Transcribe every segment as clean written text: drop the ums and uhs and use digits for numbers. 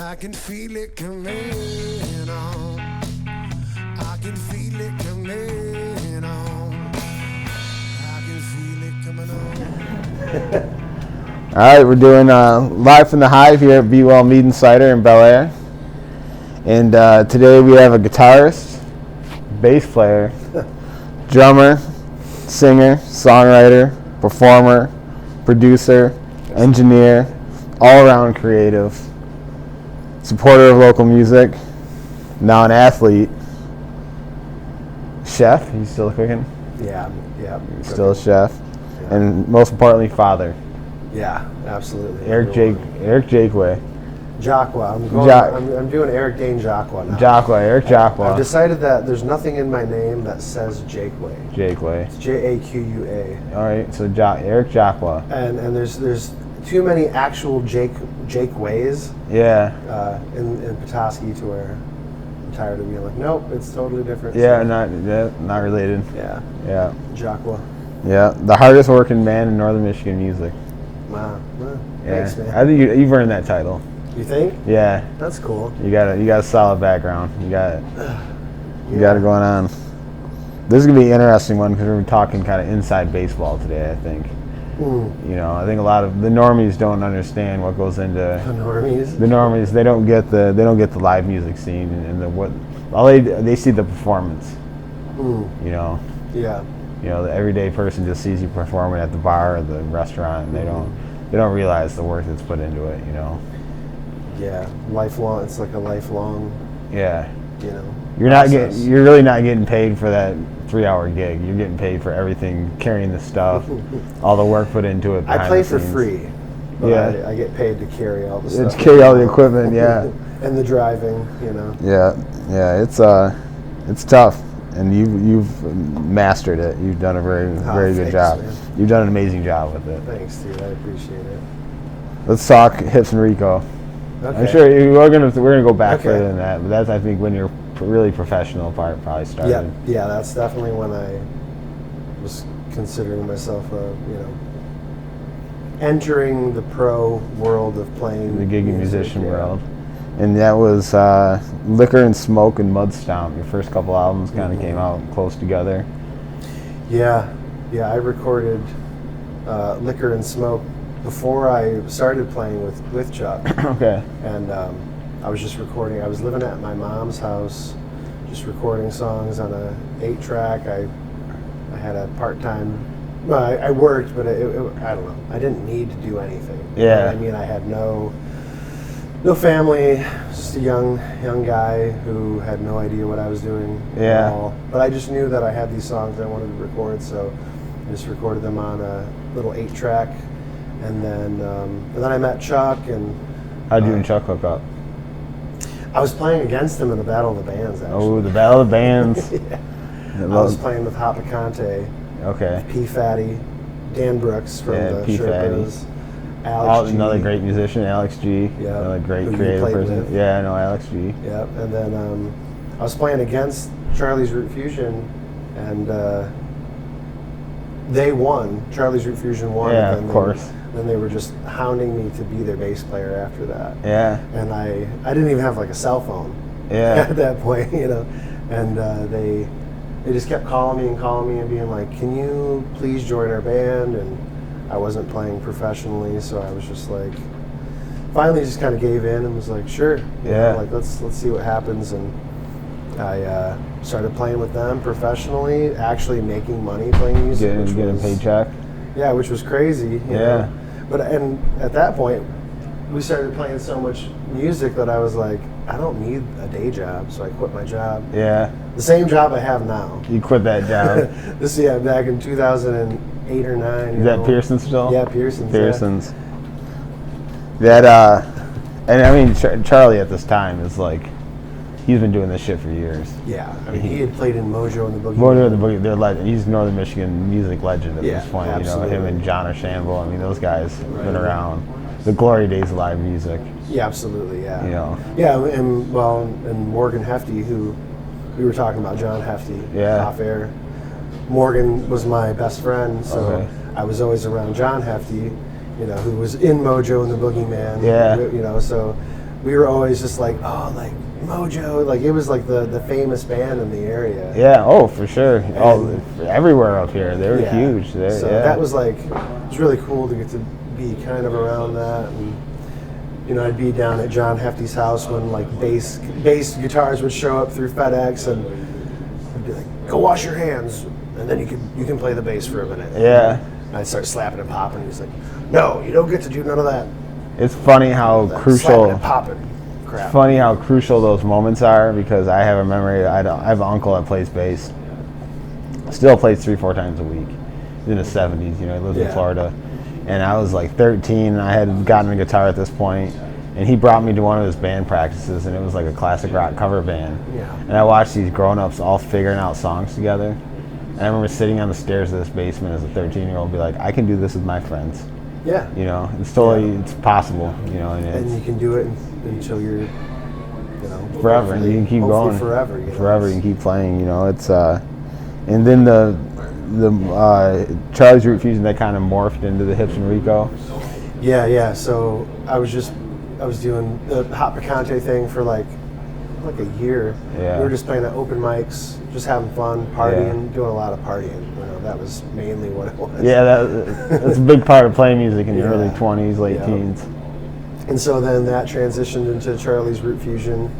I can feel it coming on. I can feel it coming on. I can feel it coming on. All right, we're doing live from the Hive here at Be Well Mead and Cider in Bel Air. And today we have a guitarist, bass player, drummer, singer, songwriter, performer, producer, engineer, all-around creative, supporter of local music, now an athlete, chef. He's still cooking? Yeah. Still a chef. Yeah. And most importantly, father. Yeah, absolutely. Eric Jaqua. Jaqua. I'm doing Eric Dane Jaqua now. Eric Jaqua. I've decided that there's nothing in my name that says Jaqua. Jaqua. It's Jaqua. All right, so Eric Jaqua. And there's too many actual Jake ways. Yeah. In Petoskey to where I'm tired of being like, nope, it's totally different. Yeah, so. not related. Yeah. Yeah. Jaqua. Yeah, the hardest working man in Northern Michigan music. Wow. Yeah. Thanks, man. I think you've earned that title. You think? Yeah. That's cool. You got a solid background. You got it. You got it going on. This is gonna be an interesting one because we're talking kind of inside baseball today. I think. You know, I think a lot of the normies don't understand what goes into The normies. The normies, they don't get the live music scene and all they see the performance. You know. Yeah. You know, the everyday person just sees you performing at the bar or the restaurant, and they don't realize the work that's put into it. You know. Yeah, lifelong. It's like a lifelong. Yeah. You know. You're really not getting paid for that 3-hour gig. You're getting paid for everything, carrying the stuff, all the work put into it. I play for free. But Yeah. I get paid to carry all the stuff. It's carry all the equipment. Yeah. And the driving. You know. Yeah. It's tough, and you've mastered it. You've done a very good job. Man. You've done an amazing job with it. Thanks, dude. I appreciate it. Let's talk Hipps-N-Ricco. Okay. I'm sure we're gonna go back further than that, but that's I think when your really professional part probably started. Yeah, that's definitely when I was considering myself entering the pro world of playing The gigging music, musician world. And that was Liquor and Smoke and Mud Stomp. Your first couple albums kind of came out close together. Yeah, I recorded Liquor and Smoke before I started playing with Chuck. Okay. And I was just recording. I was living at my mom's house, just recording songs on a 8-track. I had a part-time. Well, I worked, but I don't know. I didn't need to do anything. Yeah. I mean, I had no family. Just a young guy who had no idea what I was doing. Yeah. At all. But I just knew that I had these songs I wanted to record, so I just recorded them on a little 8-track. And then I met Chuck, and How'd you and Chuck hook up? I was playing against him in the Battle of the Bands, actually. Oh, the Battle of the Bands. Yeah. I was playing with Hop Picante, Okay. P. Fatty, Dan Brooks from the P. Sherpas, Alex G. Another great musician, Alex G. Yeah. Another great Who you creative played person. with. Yeah, I know Alex G. Yep. And then I was playing against Charlie's Root Fusion, and they won. Charlie's Root Fusion won. Yeah, and of course. Then they were just hounding me to be their bass player after that. Yeah. And I didn't even have like a cell phone. Yeah. At that point, you know, and they just kept calling me and being like, "Can you please join our band?" And I wasn't playing professionally, so I was just like, finally, just kind of gave in and was like, "Sure, you know, like let's see what happens." And I started playing with them professionally, actually making money playing music, Getting a paycheck. Yeah, which was crazy. You know? But at that point, we started playing so much music that I was like, I don't need a day job, so I quit my job. Yeah. The same job I have now. You quit that job. Back in 2008 or 9. Is that Pearson's still? Yeah, Pearson's. Pearson's. Yeah. That and I mean Charlie at this time is like, he's been doing this shit for years. Yeah, I mean, he had played in Mojo and the Boogie. Mojo and the Boogie, they're legend. He's Northern Michigan music legend at this point. Absolutely. You know, him and John O'Shamble. I mean, those guys have been around. The glory days of live music. Yeah, absolutely. Yeah. You know. Yeah, and Morgan Hefty, who we were talking about, John Hefty, off air. Morgan was my best friend, so I was always around John Hefty, you know, who was in Mojo and the Boogeyman. Yeah. You know, so we were always just like, oh, like Mojo, like it was like the famous band in the area. Yeah, oh, for sure. Everywhere up here, they were huge. So that was like, it was really cool to get to be kind of around that. And you know, I'd be down at John Hefty's house when like bass guitars would show up through FedEx, and I'd be like, go wash your hands, and then you can play the bass for a minute. Yeah. And I'd start slapping and popping. He's like, no, you don't get to do none of that. It's funny how crucial. And popping crap. Funny how crucial those moments are, because I have a memory. I have an uncle that plays bass. Still plays 3-4 times a week. He's in his 70s. You know, he lives in Florida. And I was like 13, and I had gotten a guitar at this point, and he brought me to one of his band practices, and it was like a classic rock cover band. Yeah. And I watched these grown-ups all figuring out songs together. And I remember sitting on the stairs of this basement as a 13-year-old, be like, I can do this with my friends. Yeah. You know, it's totally, it's possible, you know. And you can do it until you're, you know, forever, and you can keep going. Forever. You know? Forever, you can keep playing, you know. It's, and then the Charlie's Root Fusion, that kind of morphed into the Hipps-N-Ricco. Yeah. So I was doing the Hot Picante thing for like a year. Yeah. We were just playing at open mics, just having fun, partying, doing a lot of partying. You know, that was mainly what it was. Yeah, that's a big part of playing music in your early 20s, late teens. And so then that transitioned into Charlie's Root Fusion.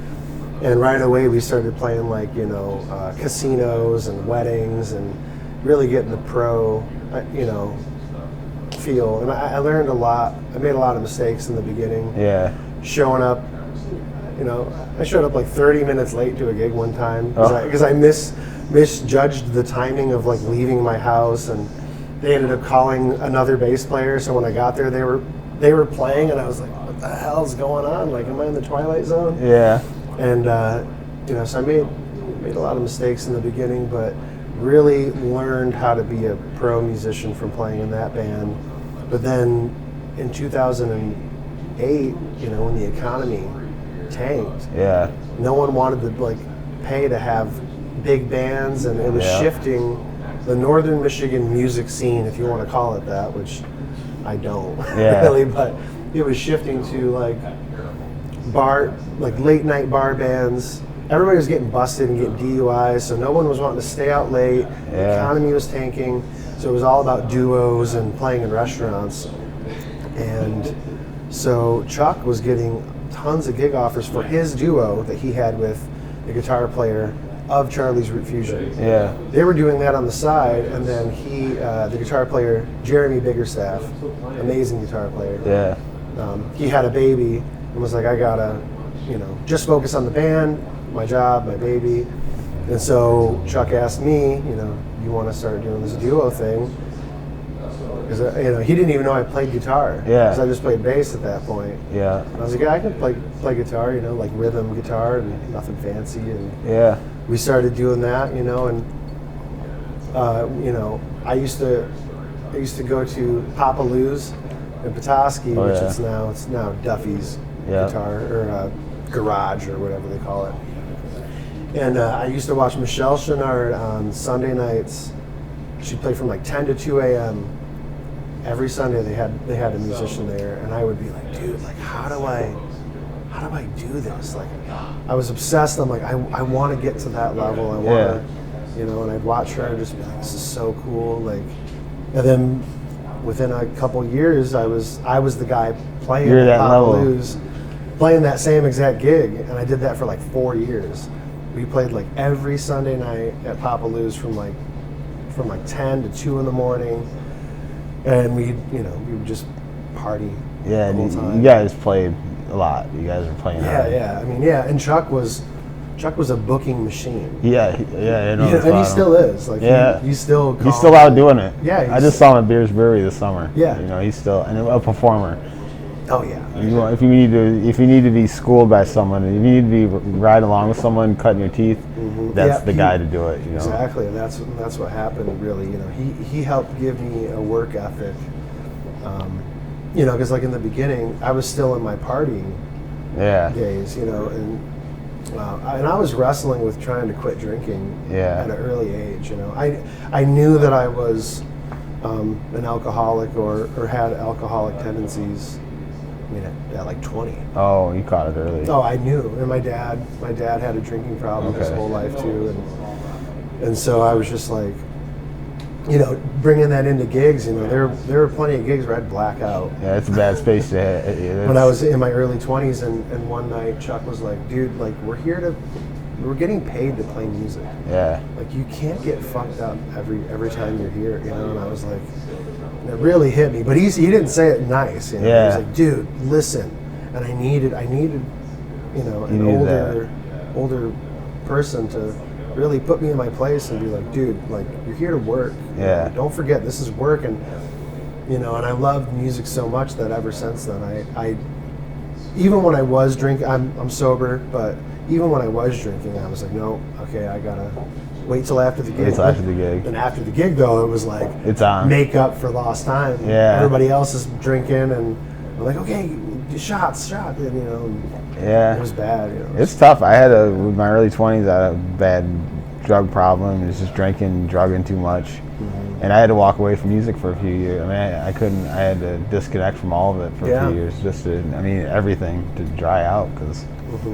And right away we started playing like, you know, casinos and weddings and really getting the pro, you know, feel. And I learned a lot. I made a lot of mistakes in the beginning. Yeah. Showing up, you know, I showed up like 30 minutes late to a gig one time because I misjudged the timing of like leaving my house, and they ended up calling another bass player. So when I got there, they were playing, and I was like, what the hell's going on? Like, am I in the Twilight Zone? Yeah. And you know, so I made a lot of mistakes in the beginning, but really learned how to be a pro musician from playing in that band. But then in 2008, you know, when the economy tanked, no one wanted to like pay to have big bands, and it was shifting the Northern Michigan music scene, if you want to call it that, which I don't really, but it was shifting to like late night bar bands. Everybody was getting busted and getting DUIs, so no one was wanting to stay out late. The economy was tanking, so it was all about duos and playing in restaurants. And so Chuck was getting tons of gig offers for his duo that he had with the guitar player of Charlie's Root Fusion. Yeah. They were doing that on the side, and then the guitar player, Jeremy Biggerstaff, amazing guitar player. He had a baby and was like, I gotta, you know, just focus on the band, my job, my baby. And so Chuck asked me, you know, you want to start doing this duo thing? Because, you know, he didn't even know I played guitar. Because I just played bass at that point. Yeah. And I was like, yeah, I can play guitar, you know, like rhythm guitar and nothing fancy. And we started doing that, you know, and you know, I used to go to Papa Lou's in Petoskey, which it's now Duffy's guitar or garage or whatever they call it. And I used to watch Michelle Chenard on Sunday nights. She'd play from like 10 to 2 a.m. Every Sunday. They had a musician there, and I would be like, dude, like how do I do this? Like I was obsessed. I'm like, I want to get to that level. I want to, you know. And I'd watch her and just be like, this is so cool. Like, and then within a couple years, I was the guy playing at Papa Lou's, playing that same exact gig, and I did that for like 4 years. We played like every Sunday night at Papa Lou's from like 10 to 2 in the morning, and we would just party the whole time. You guys played a lot. You guys were playing hard. I mean, and Chuck was a booking machine. And he still is. Like he's still out doing it. Yeah, I just saw him at Beers Brewery this summer. Yeah, you know, he's still a performer. Oh yeah. If you need to be schooled by someone, if you need to be ride along with someone, cutting your teeth, that's the guy to do it. You know? Exactly, and that's what happened. Really, you know, he helped give me a work ethic. You know, because like in the beginning, I was still in my partying days. You know, and I was wrestling with trying to quit drinking at an early age. You know, I knew that I was an alcoholic or had alcoholic tendencies. I mean, at like 20. Oh, you caught it early. Oh, I knew. And my dad had a drinking problem his whole life too, and so I was just like, you know, bringing that into gigs. You know, there were plenty of gigs where I'd black out. Yeah, it's a bad space to hit. When I was in my early 20s, and one night Chuck was like, dude, like we're getting paid to play music. Yeah. Like you can't get fucked up every time you're here, you know. And I was like, it really hit me. But he didn't say it nice. You know? Yeah. He was like, dude, listen. And I needed, you know, an older person to really put me in my place and be like, dude, like you're here to work. Yeah. You know, don't forget this is work. And you know, and I loved music so much that ever since then, I even when I was drinking, I'm sober, but even when I was drinking, I was like, no, okay, I gotta wait till after the gig. Wait till after the gig. And after the gig, though, it was like it's on. Make up for lost time. Yeah. Everybody else is drinking, and I'm like, okay, shots, and, you know. And yeah. It was bad. You know. It's tough. With my early 20s, I had a bad drug problem. It was just drinking, drugging too much. Mm-hmm. And I had to walk away from music for a few years. I mean, I couldn't, I had to disconnect from all of it for a few years. Just to, I mean, everything to dry out because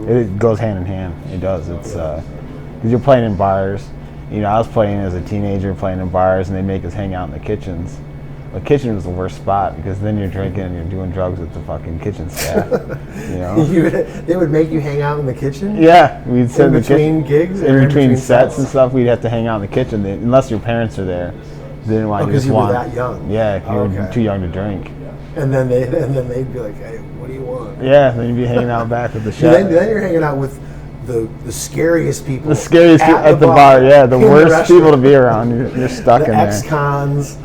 it goes hand in hand. It does. It's, because you're playing in bars. You know, I was playing as a teenager, playing in bars, and they make us hang out in the kitchens. The kitchen was the worst spot because then you're drinking and you're doing drugs with the fucking kitchen staff. You know, they would make you hang out in the kitchen. Yeah, we'd sit in between gigs, in between sets and stuff. We'd have to hang out in the kitchen unless your parents are there. They didn't want you because to you were that young. Yeah, you were too young to drink. And then they'd be like, hey, what do you want? Yeah, then you'd be hanging out back with the chef. Then you're hanging out with the scariest people. The scariest people at the bar. Yeah, the worst people to be around. You're stuck in there. Ex-cons.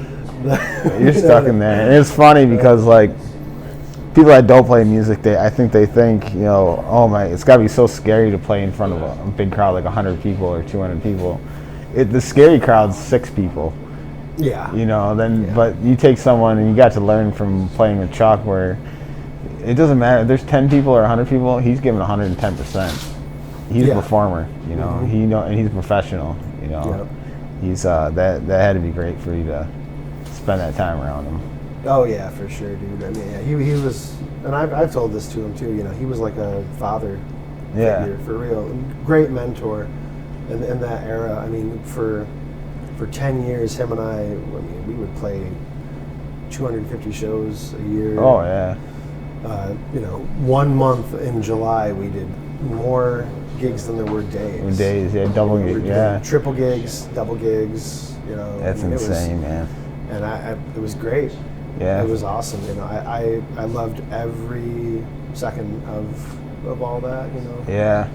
You're stuck in there. And it's funny because like people that don't play music, I think, you know, oh my, it's got to be so scary to play in front of a big crowd like 100 people or 200 people. The scary crowd's 6 people. Yeah. You know, but you take someone and you got to learn from playing with Chuck where it doesn't matter. There's 10 people or 100 people, he's giving 110%. He's a performer, you know. Mm-hmm. And he's a professional, you know. Yep. He's that had to be great for you to spend that time around him. Oh yeah, for sure, dude. I mean, yeah, he was, and I've told this to him too. You know, he was like a father figure for real. Great mentor in that era. I mean, for 10 years, him and I mean, we would play 250 shows a year. Oh yeah. You know, 1 month in July we did more gigs than there were days. Double gigs, triple gigs, double gigs. You know, that's insane, man. And it was great. Yeah, it was awesome. You know, I loved every second of all that. You know. Yeah,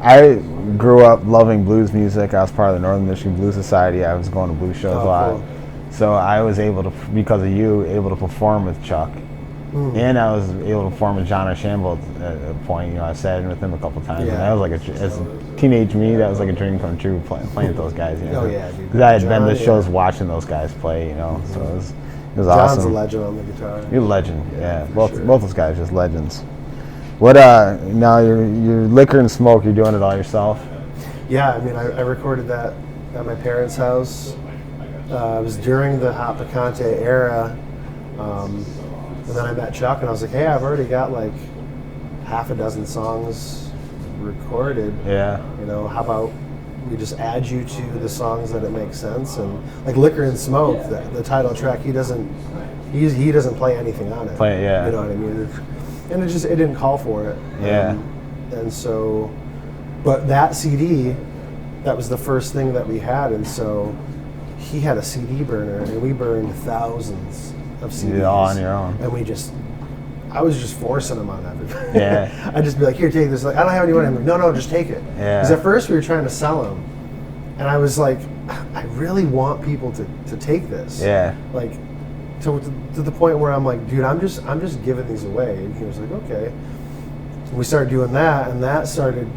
I grew up loving blues music. I was part of the Northern Michigan Blues Society. I was going to blues shows a lot. Cool. So I was able to, because of you, able to perform with Chuck. And I was able to perform with John Archambault at a point. You know, I sat in with him a couple times, and that was like as a teenage me, that was like a dream come true playing with those guys. You know? Oh yeah, dude. Because I had been to shows watching those guys play. You know, so it was John's awesome. John's a legend on the guitar. You're a legend. Yeah, both those guys just legends. What now your liquor and smoke? You're doing it all yourself? Yeah, I mean, I recorded that at my parents' house. It was during the Hot Picante era. And then I met Chuck, and I was like, hey, I've already got like half a dozen songs recorded. Yeah. You know, how about we just add you to the songs that it makes sense? And like Liquor and Smoke, the title track, he doesn't play anything on it. You know what I mean? And it didn't call for it. Yeah. And so, but that CD, that was the first thing that we had, and so he had a CD burner, and we burned thousands of CDs. You did it all on your own. And I was just forcing them on everybody. Yeah. I'd just be like, here, take this. Like, I don't have any money. I'm like, no, just take it. Yeah. Because at first we were trying to sell them, and I was like, I really want people to take this. Yeah. Like, to the point where I'm like, dude, I'm just giving these away. And he was like, okay. And we started doing that, and that started,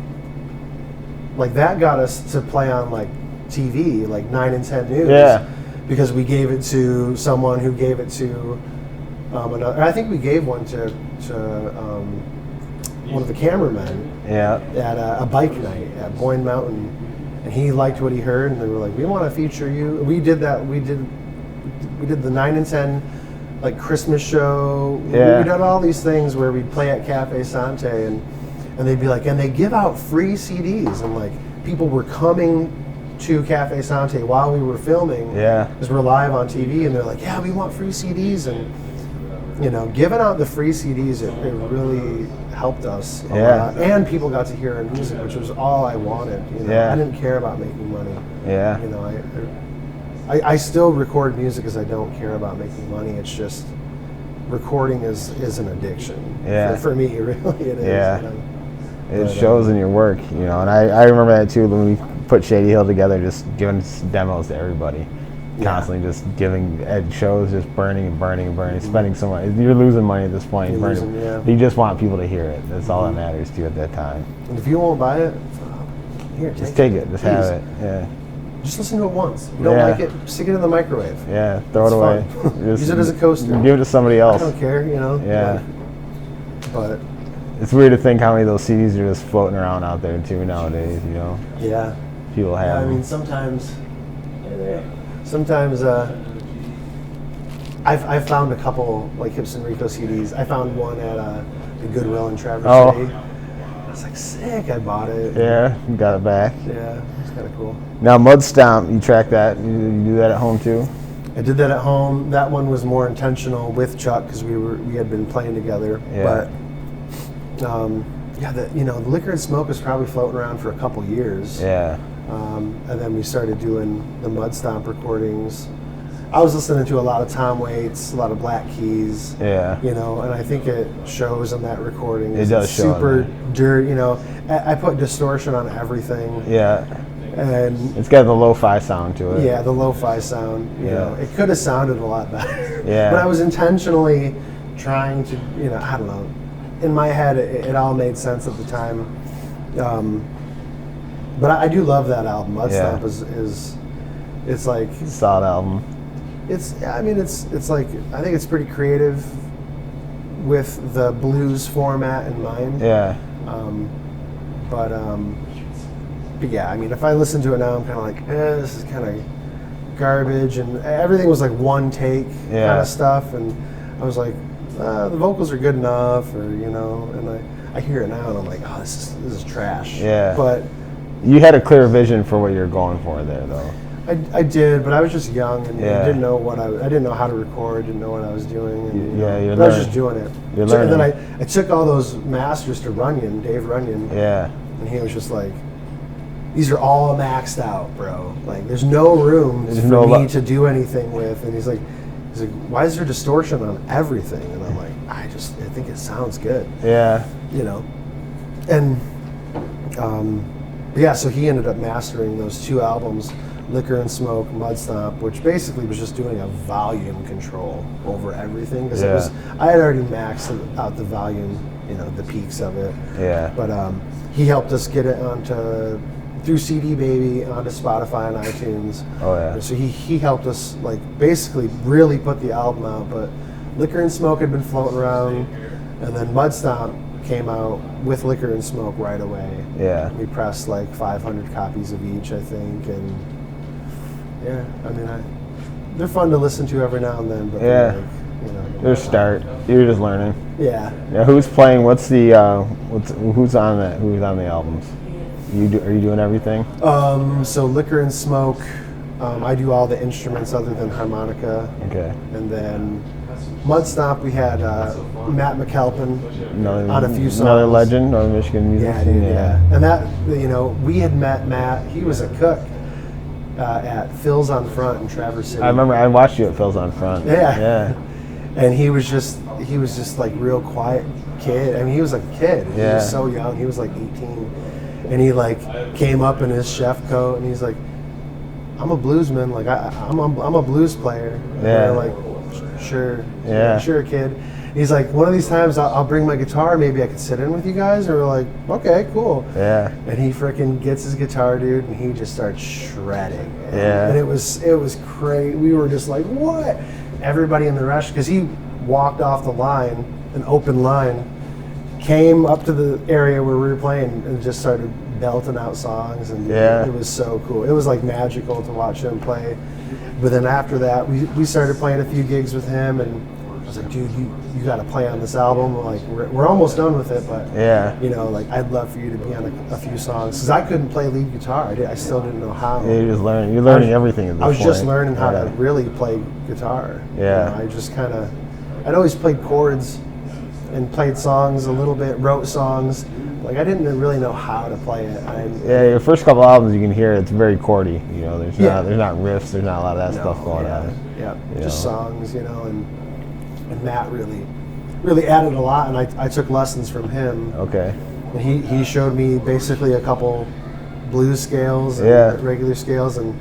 like, that got us to play on like TV, like 9 and 10 News. Yeah. Because we gave it to someone who gave it to another. I think we gave one to one of the cameramen. Yeah. At a bike night at Boyne Mountain, and he liked what he heard, and they were like, "We want to feature you." We did that. We did the 9 and 10 like Christmas show. Yeah. We done all these things where we'd play at Cafe Sante, and they'd be like, and they give out free CDs, and like people were coming to Cafe Sante while we were filming, because we're live on TV, and they're like, yeah, we want free CDs, and you know, giving out the free CDs, it really helped us a lot. And people got to hear our music, which was all I wanted. You know? I didn't care about making money. You know, I still record music because I don't care about making money. It's just recording is an addiction. For me, really it is. You know? It shows in your work, you know, and I remember that too when we put Shady Hill together, just giving demos to everybody. Constantly just giving at shows, just burning and burning and burning, spending so much. You're losing money at this point. You just want people to hear it. That's all that matters to you at that time. And if you won't buy it, here, just take it. Just have it. Just listen to it once. If you don't like it, stick it in the microwave. Throw it away. Use it as a coaster. Give it to somebody else. I don't care, you know. But it's weird to think how many of those CDs are just floating around out there too nowadays. You know. People have. I mean, sometimes I've found a couple like Hipps-N-Ricco CDs. I found one at the Goodwill in Traverse City. I was like, sick. I bought it. You got it back. It's kind of cool. Now Mud Stomp, you track that? You do that at home too? I did that at home. That one was more intentional with Chuck because we had been playing together. But the Liquor and Smoke was probably floating around for a couple years. And then we started doing the Mud Stomp recordings. I was listening to a lot of Tom Waits, a lot of Black Keys. You know, and I think it shows in that recording. It does show. Super dirty. You know, I put distortion on everything. And it's got the lo-fi sound to it. The lo-fi sound. You know, it could have sounded a lot better. But I was intentionally trying to, you know, I don't know. In my head, it all made sense at the time. But I do love that album. Mud Stomp is it's like it's a solid album. It's like I think it's pretty creative with the blues format in mind. But yeah, I mean, if I listen to it now, I'm kind of like, this is kind of garbage, and everything was like one take kind of stuff, and I was like, the vocals are good enough, or you know, and I hear it now, and I'm like, oh, this is trash. But you had a clear vision for what you're going for there, though. I did, but I was just young and didn't know I didn't know how to record, didn't know what I was doing. And, I was just doing it. You're learning. And then I took all those masters to Runyon, Dave Runyon. And he was just like, these are all maxed out, bro. Like, there's no room for me to do anything with. And he's like, why is there distortion on everything? And I'm like, I think it sounds good. You know, and so he ended up mastering those two albums, Liquor and Smoke, Mud Stomp, which basically was just doing a volume control over everything because I had already maxed out the volume, you know, the peaks of it. But he helped us get it through CD Baby onto Spotify and iTunes. And so he helped us like basically really put the album out. But Liquor and Smoke had been floating around, and then Mud Stomp came out with Liquor and Smoke right away. We pressed like 500 copies of each, I think, and I mean, they're fun to listen to every now and then. But they're like, you know, your start. You're just learning. Yeah. Who's playing? What's the who's on that? Who's on the albums? Are you doing everything? So Liquor and Smoke, I do all the instruments other than harmonica. And then Mud Stomp, we had Matt McAlpin on a few songs. Another legend, Northern Michigan musician. And that, you know, we had met Matt. He was a cook at Phil's on Front in Traverse City. I remember I watched you at Phil's on Front. And he was just like real quiet kid. I mean, he was like a kid. He was so young. He was like 18. And he like came up in his chef coat, and he's like, I'm a bluesman. Like I'm a blues player. And we're like, sure, sure, kid. And he's like, one of these times I'll bring my guitar. Maybe I could sit in with you guys. And we're like, okay, cool. And he freaking gets his guitar, dude, and he just starts shredding. And it was crazy. We were just like, what? Everybody in the rush, because he walked off the line, an open line, came up to the area where we were playing and just started belting out songs, and it was so cool. It was like magical to watch him play. But then after that, we started playing a few gigs with him, and was like, dude, you got to play on this album. Like, we're almost done with it, but you know, like, I'd love for you to be on a few songs, because I couldn't play lead guitar. I still didn't know how. Yeah, you're learning everything at this I was point. just learning how to really play guitar. Yeah. You know, I just kind of, I'd always played chords and played songs a little bit, wrote songs. Like, I didn't really know how to play it. Yeah, your first couple albums, you can hear it's very chordy. You know, there's not riffs, there's not a lot of that stuff going on. Yeah, You just know. songs, you know, and Matt really added a lot, and I took lessons from him. Okay. And he showed me basically a couple blues scales and regular scales, and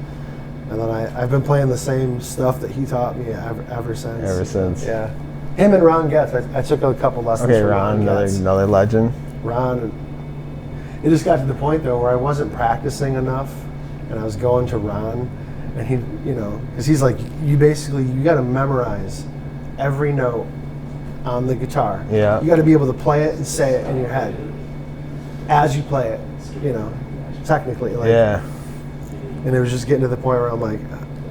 then I've been playing the same stuff that he taught me ever since. Ever since. Yeah. Him and Ron Getz, I took a couple lessons Okay, from Ron, Getz. another legend. Ron, it just got to the point though where I wasn't practicing enough, and I was going to Ron, and he, you know, because he's like, you got to memorize every note on the guitar. Yeah. You got to be able to play it and say it in your head as you play it, you know, technically. Like, Yeah. And it was just getting to the point where I'm like,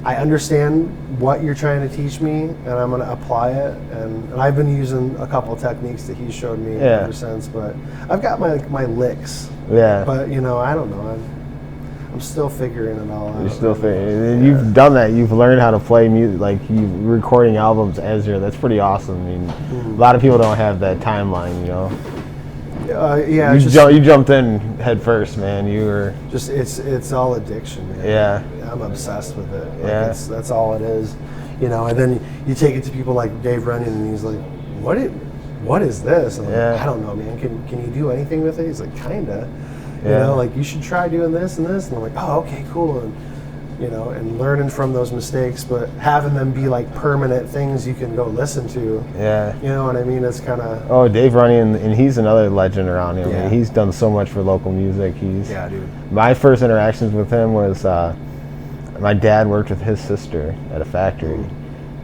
I understand what you're trying to teach me, and I'm going to apply it. And I've been using a couple of techniques that he showed me ever since. But I've got my licks. Yeah. But, you know, I don't know. I'm still figuring it all out. You're still figuring. You've done that. You've learned how to play music, like you recording albums as that's pretty awesome. I mean, a lot of people don't have that timeline, you know. Yeah, You jumped in head first, man. You were just it's all addiction, man. Yeah. I'm obsessed with it. Like, Yeah. that's all it is, you know. And then you take it to people like Dave Runyon, and he's like, "What is this?" And I'm like, I don't know, man. Can you do anything with it? He's like, kinda. You know, like, you should try doing this and this. And I'm like, oh, okay, cool. And you know, and learning from those mistakes, but having them be like permanent things you can go listen to. Yeah. You know what I mean? It's kind of. Oh, Dave Runyon, and he's another legend around here. Yeah. Man. He's done so much for local music. Yeah, dude. My first interactions with him was my dad worked with his sister at a factory,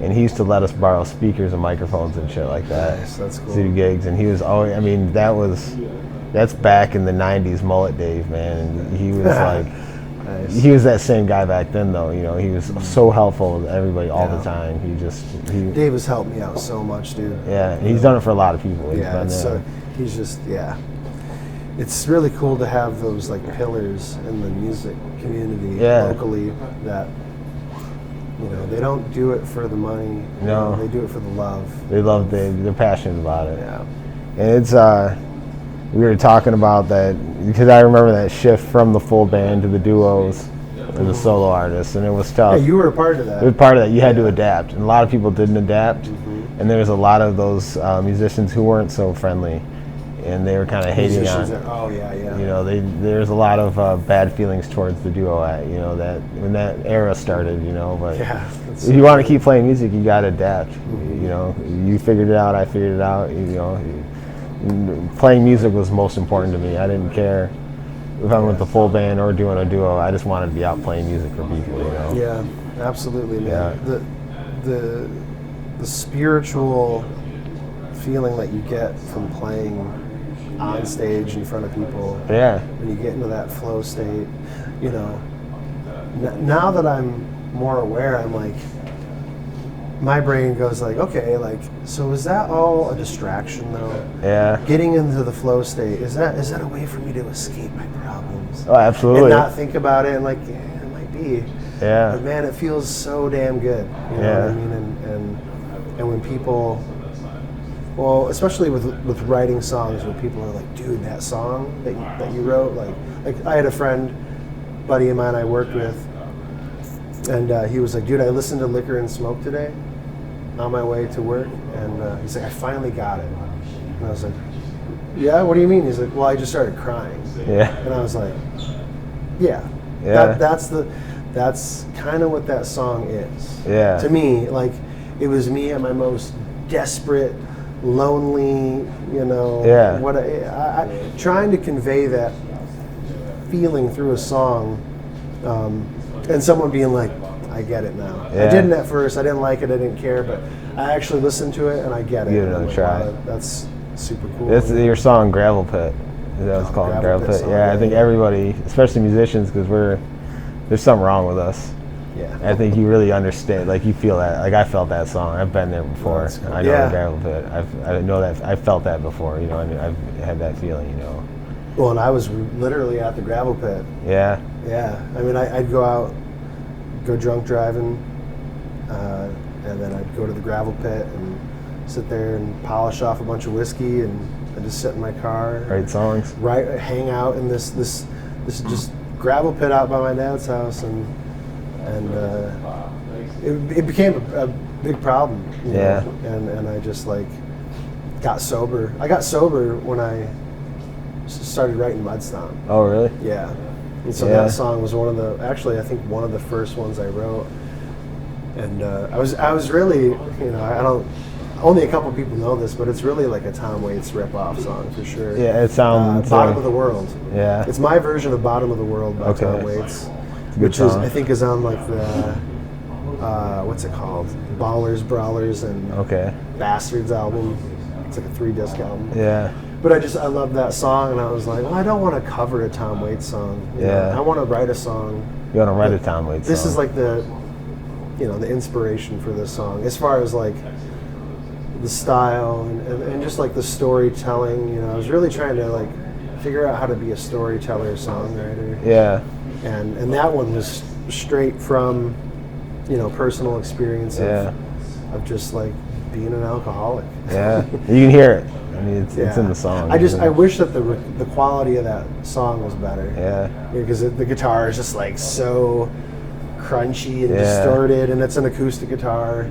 and he used to let us borrow speakers and microphones and shit like that. Nice, that's cool. To do gigs, and he was always. I mean, that's back in the '90s, mullet Dave, man. And he was like. Nice. He was that same guy back then, though. You know, he was so helpful to everybody all the time. Dave has helped me out so much, dude. Yeah, and he's done it for a lot that. He's just It's really cool to have those like pillars in the music community locally that, you know, they don't do it for the money. No, they do it for the love. They're passionate about it. Yeah, and it's we were talking about that because I remember that shift from the full band to the duos to the solo artists, and it was tough. Yeah, you were a part of that. It was part of that. You had to adapt, and a lot of people didn't adapt, and there was a lot of those musicians who weren't so friendly, and they were kind of hating on. You know, there's a lot of bad feelings towards the duo you know, that when that era started, you know. But if you want to keep playing music, you got to adapt. You know, you figured it out. I figured it out. You know. Playing music was most important to me. I didn't care if I'm with the full band or doing a duo. I just wanted to be out playing music for people, you know. Yeah, absolutely, man. Yeah. The spiritual feeling that you get from playing on stage in front of people. Yeah. When you get into that flow state, you know. Now that I'm more aware, I'm like, my brain goes like, okay, like, so is that all a distraction though? Yeah. Getting into the flow state, is that a way for me to escape my problems? Oh, absolutely. And not think about it and like, yeah, it might be. Yeah. But man, it feels so damn good. You know what I mean? And when people, well, especially with writing songs, when people are like, dude, that song that you wrote, like I had a friend, buddy of mine I worked with, and he was like, dude, I listened to Liquor and Smoke today on my way to work, and he's like, I finally got it. And I was like, yeah, what do you mean? He's like, well, I just started crying. Yeah. And I was like, yeah. That's kind of what that song is. Yeah. To me, like, it was me at my most desperate, lonely, you know. Yeah. What I trying to convey that feeling through a song, and someone being like, I get it now. Yeah. I didn't at first. I didn't like it. I didn't care. But I actually listened to it, and I get it. Give it another try. Wow, that's super cool. It's your song, Gravel Pit. That was called Gravel Pit. Song, yeah, I think everybody, especially musicians, because there's something wrong with us. Yeah. I think you really understand, like you feel that, like I felt that song. I've been there before. That's cool. I know Yeah. the gravel pit. I know that, I felt that before, you know, and I've had that feeling, you know. Well, and I was literally at the gravel pit. Yeah. Yeah. I mean, I'd go out, go drunk driving, and then I'd go to the gravel pit and sit there and polish off a bunch of whiskey and just sit in my car. Write songs. Hang out in this just gravel pit out by my dad's house, and it became a big problem. You Yeah. know? And I just like got sober. I got sober when I started writing Mud Stomp. Oh, really? Yeah. And so Yeah. that song was I think one of the first ones I wrote. And I was really, you know, only a couple people know this, but it's really like a Tom Waits rip-off song for sure. Yeah, it sounds Bottom of the World. Yeah. It's my version of Bottom of the World by Tom Waits, which is, I think, is on like the, what's it called? Ballers, Brawlers, and Bastards album. It's like a 3-disc album. Yeah. But I loved that song, and I was like, well, I don't want to cover a Tom Waits song. You know? I want to write a song. You want to write a Tom Waits song. This is like the inspiration for this song, as far as like the style and just like the storytelling. You know, I was really trying to like figure out how to be a storyteller, songwriter. Yeah. And that one was straight from, you know, personal experience of just like being an alcoholic. Yeah. You can hear it. I mean, it's in the song. I wish that the quality of that song was better. Yeah. Because the guitar is just like so crunchy and distorted, and it's an acoustic guitar,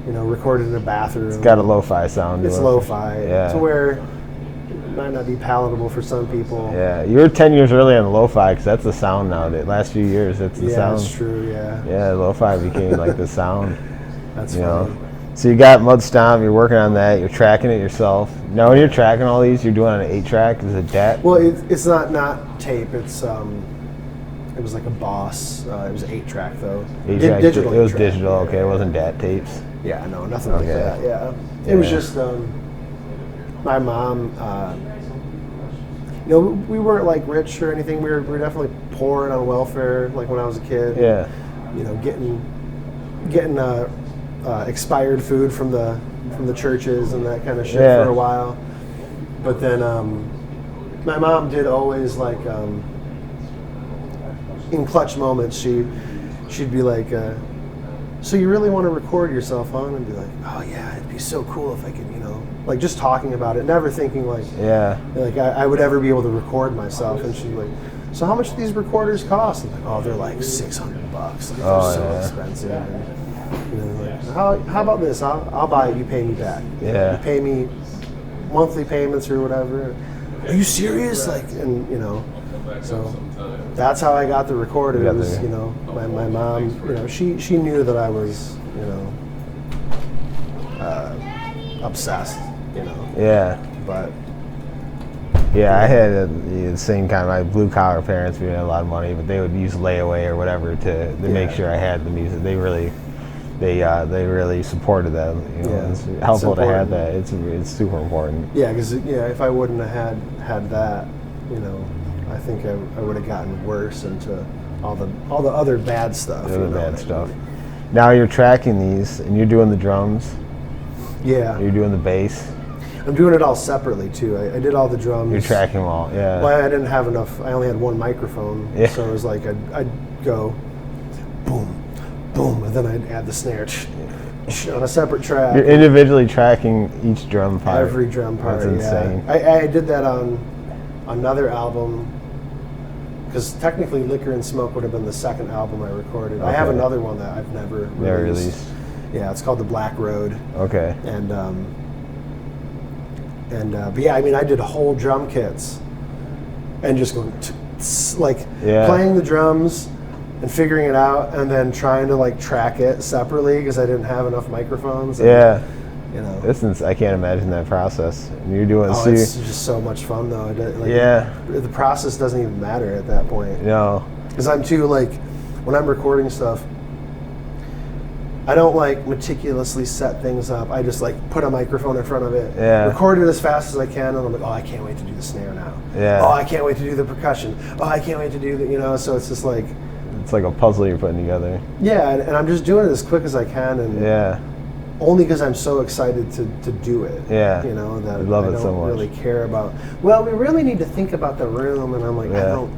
you know, recorded in a bathroom. It's got a lo-fi sound. It's lo-fi. Yeah. To where it might not be palatable for some people. Yeah. You were 10 years early on the lo-fi, because that's the sound now. The last few years, it's the sound. Yeah, that's true, yeah. Yeah, lo-fi became like the sound. That's you funny. know? So you got Mud Stomp, you're working on that, you're tracking it yourself. Now when you're tracking all these, you're doing it on an 8-track, is it DAT? Well, it's not tape, it's it was like a Boss. It was 8-track though. 8-track, Digital. it was 8-track. digital, okay, it wasn't DAT tapes. Yeah, no, nothing like that. Yeah, it was just my mom. You know, we weren't like rich or anything. We were definitely poor and on welfare. Like when I was a kid. Yeah. You know, getting expired food from the churches and that kind of shit for a while. But then my mom did always like in clutch moments she'd be like, so you really want to record yourself, huh? And be like, oh yeah, it'd be so cool if I could, you know, like just talking about it, never thinking like I would ever be able to record myself. And she'd be like, so how much do these recorders cost? I'm like, oh, they're like $600. Like, they're so expensive. And, you know, like, how about this? I'll buy it. You pay me back. Yeah. You pay me monthly payments or whatever. Are you serious? Like, and you know, so that's how I got the recorder. It was, you know, my mom. You know, she knew that I was, you know, obsessed. You know. Yeah. But. Yeah, I had the same kind of, my blue collar parents, we had a lot of money, but they would use layaway or whatever to make sure I had the music. They really supported that. You know, it's helpful to have that. It's super important. Yeah, because if I wouldn't have had that, you know, I think I would have gotten worse into all the other bad stuff. The other bad stuff. Now you're tracking these, and you're doing the drums. Yeah. You're doing the bass. I'm doing it all separately too. I did all the drums. You're tracking them all, yeah. Well, I didn't have enough. I only had one microphone, so it was like I'd go boom, boom, and then I'd add the snare on a separate track. You're individually tracking each drum part. Every drum part. That's insane. I did that on another album, because technically Liquor and Smoke would have been the second album I recorded. I have another one that I've never released. Yeah, it's called The Black Road. Okay. But yeah, I mean, I did whole drum kits and just going playing the drums and figuring it out, and then trying to like track it separately because I didn't have enough microphones. And, you know, I can't imagine that process. And you're doing. Oh, it's just so much fun though. The process doesn't even matter at that point. No, because I'm too like, when I'm recording stuff, I don't like meticulously set things up. I just like put a microphone in front of it, record it as fast as I can, and I'm like, oh, I can't wait to do the snare now. Yeah. Oh, I can't wait to do the percussion. Oh, I can't wait to do the, you know. So it's just like, It's like a puzzle you're putting together. Yeah, and I'm just doing it as quick as I can, and Yeah. only because I'm so excited to do it. Yeah. You know, that I love I it don't so much. really care about, well, we really need to think about the room, and I'm like, I Yeah. don't,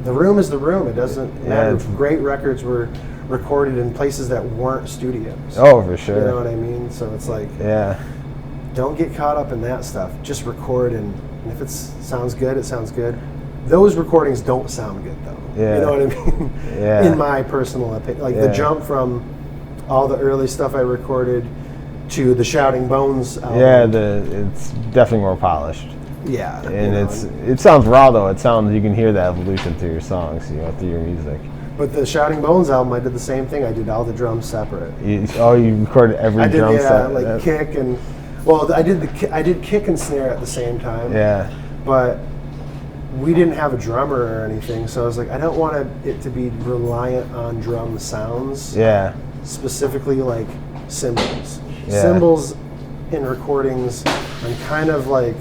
the room is the room. It doesn't matter it's- if great records were recorded in places that weren't studios. Oh, for sure. You know what I mean? So it's like, Yeah. don't get caught up in that stuff. Just record, and if it sounds good, it sounds good. Those recordings don't sound good, though. Yeah. You know what I mean? Yeah. In my personal opinion. Like the Yeah. jump from all the early stuff I recorded to the Shouting Bones album. Yeah, it's definitely more polished. Yeah. And you know, it sounds raw though. It sounds, you can hear the evolution through your songs, through your music. But the Shouting Bones album, I did the same thing. I did all the drums separate. You recorded every I did, drum yeah, set. like kick and, well, I did kick and snare at the same time. Yeah. But we didn't have a drummer or anything, so I was like, I don't want it to be reliant on drum sounds. Yeah. Specifically, like cymbals. Yeah. Cymbals in recordings, I'm kind of like,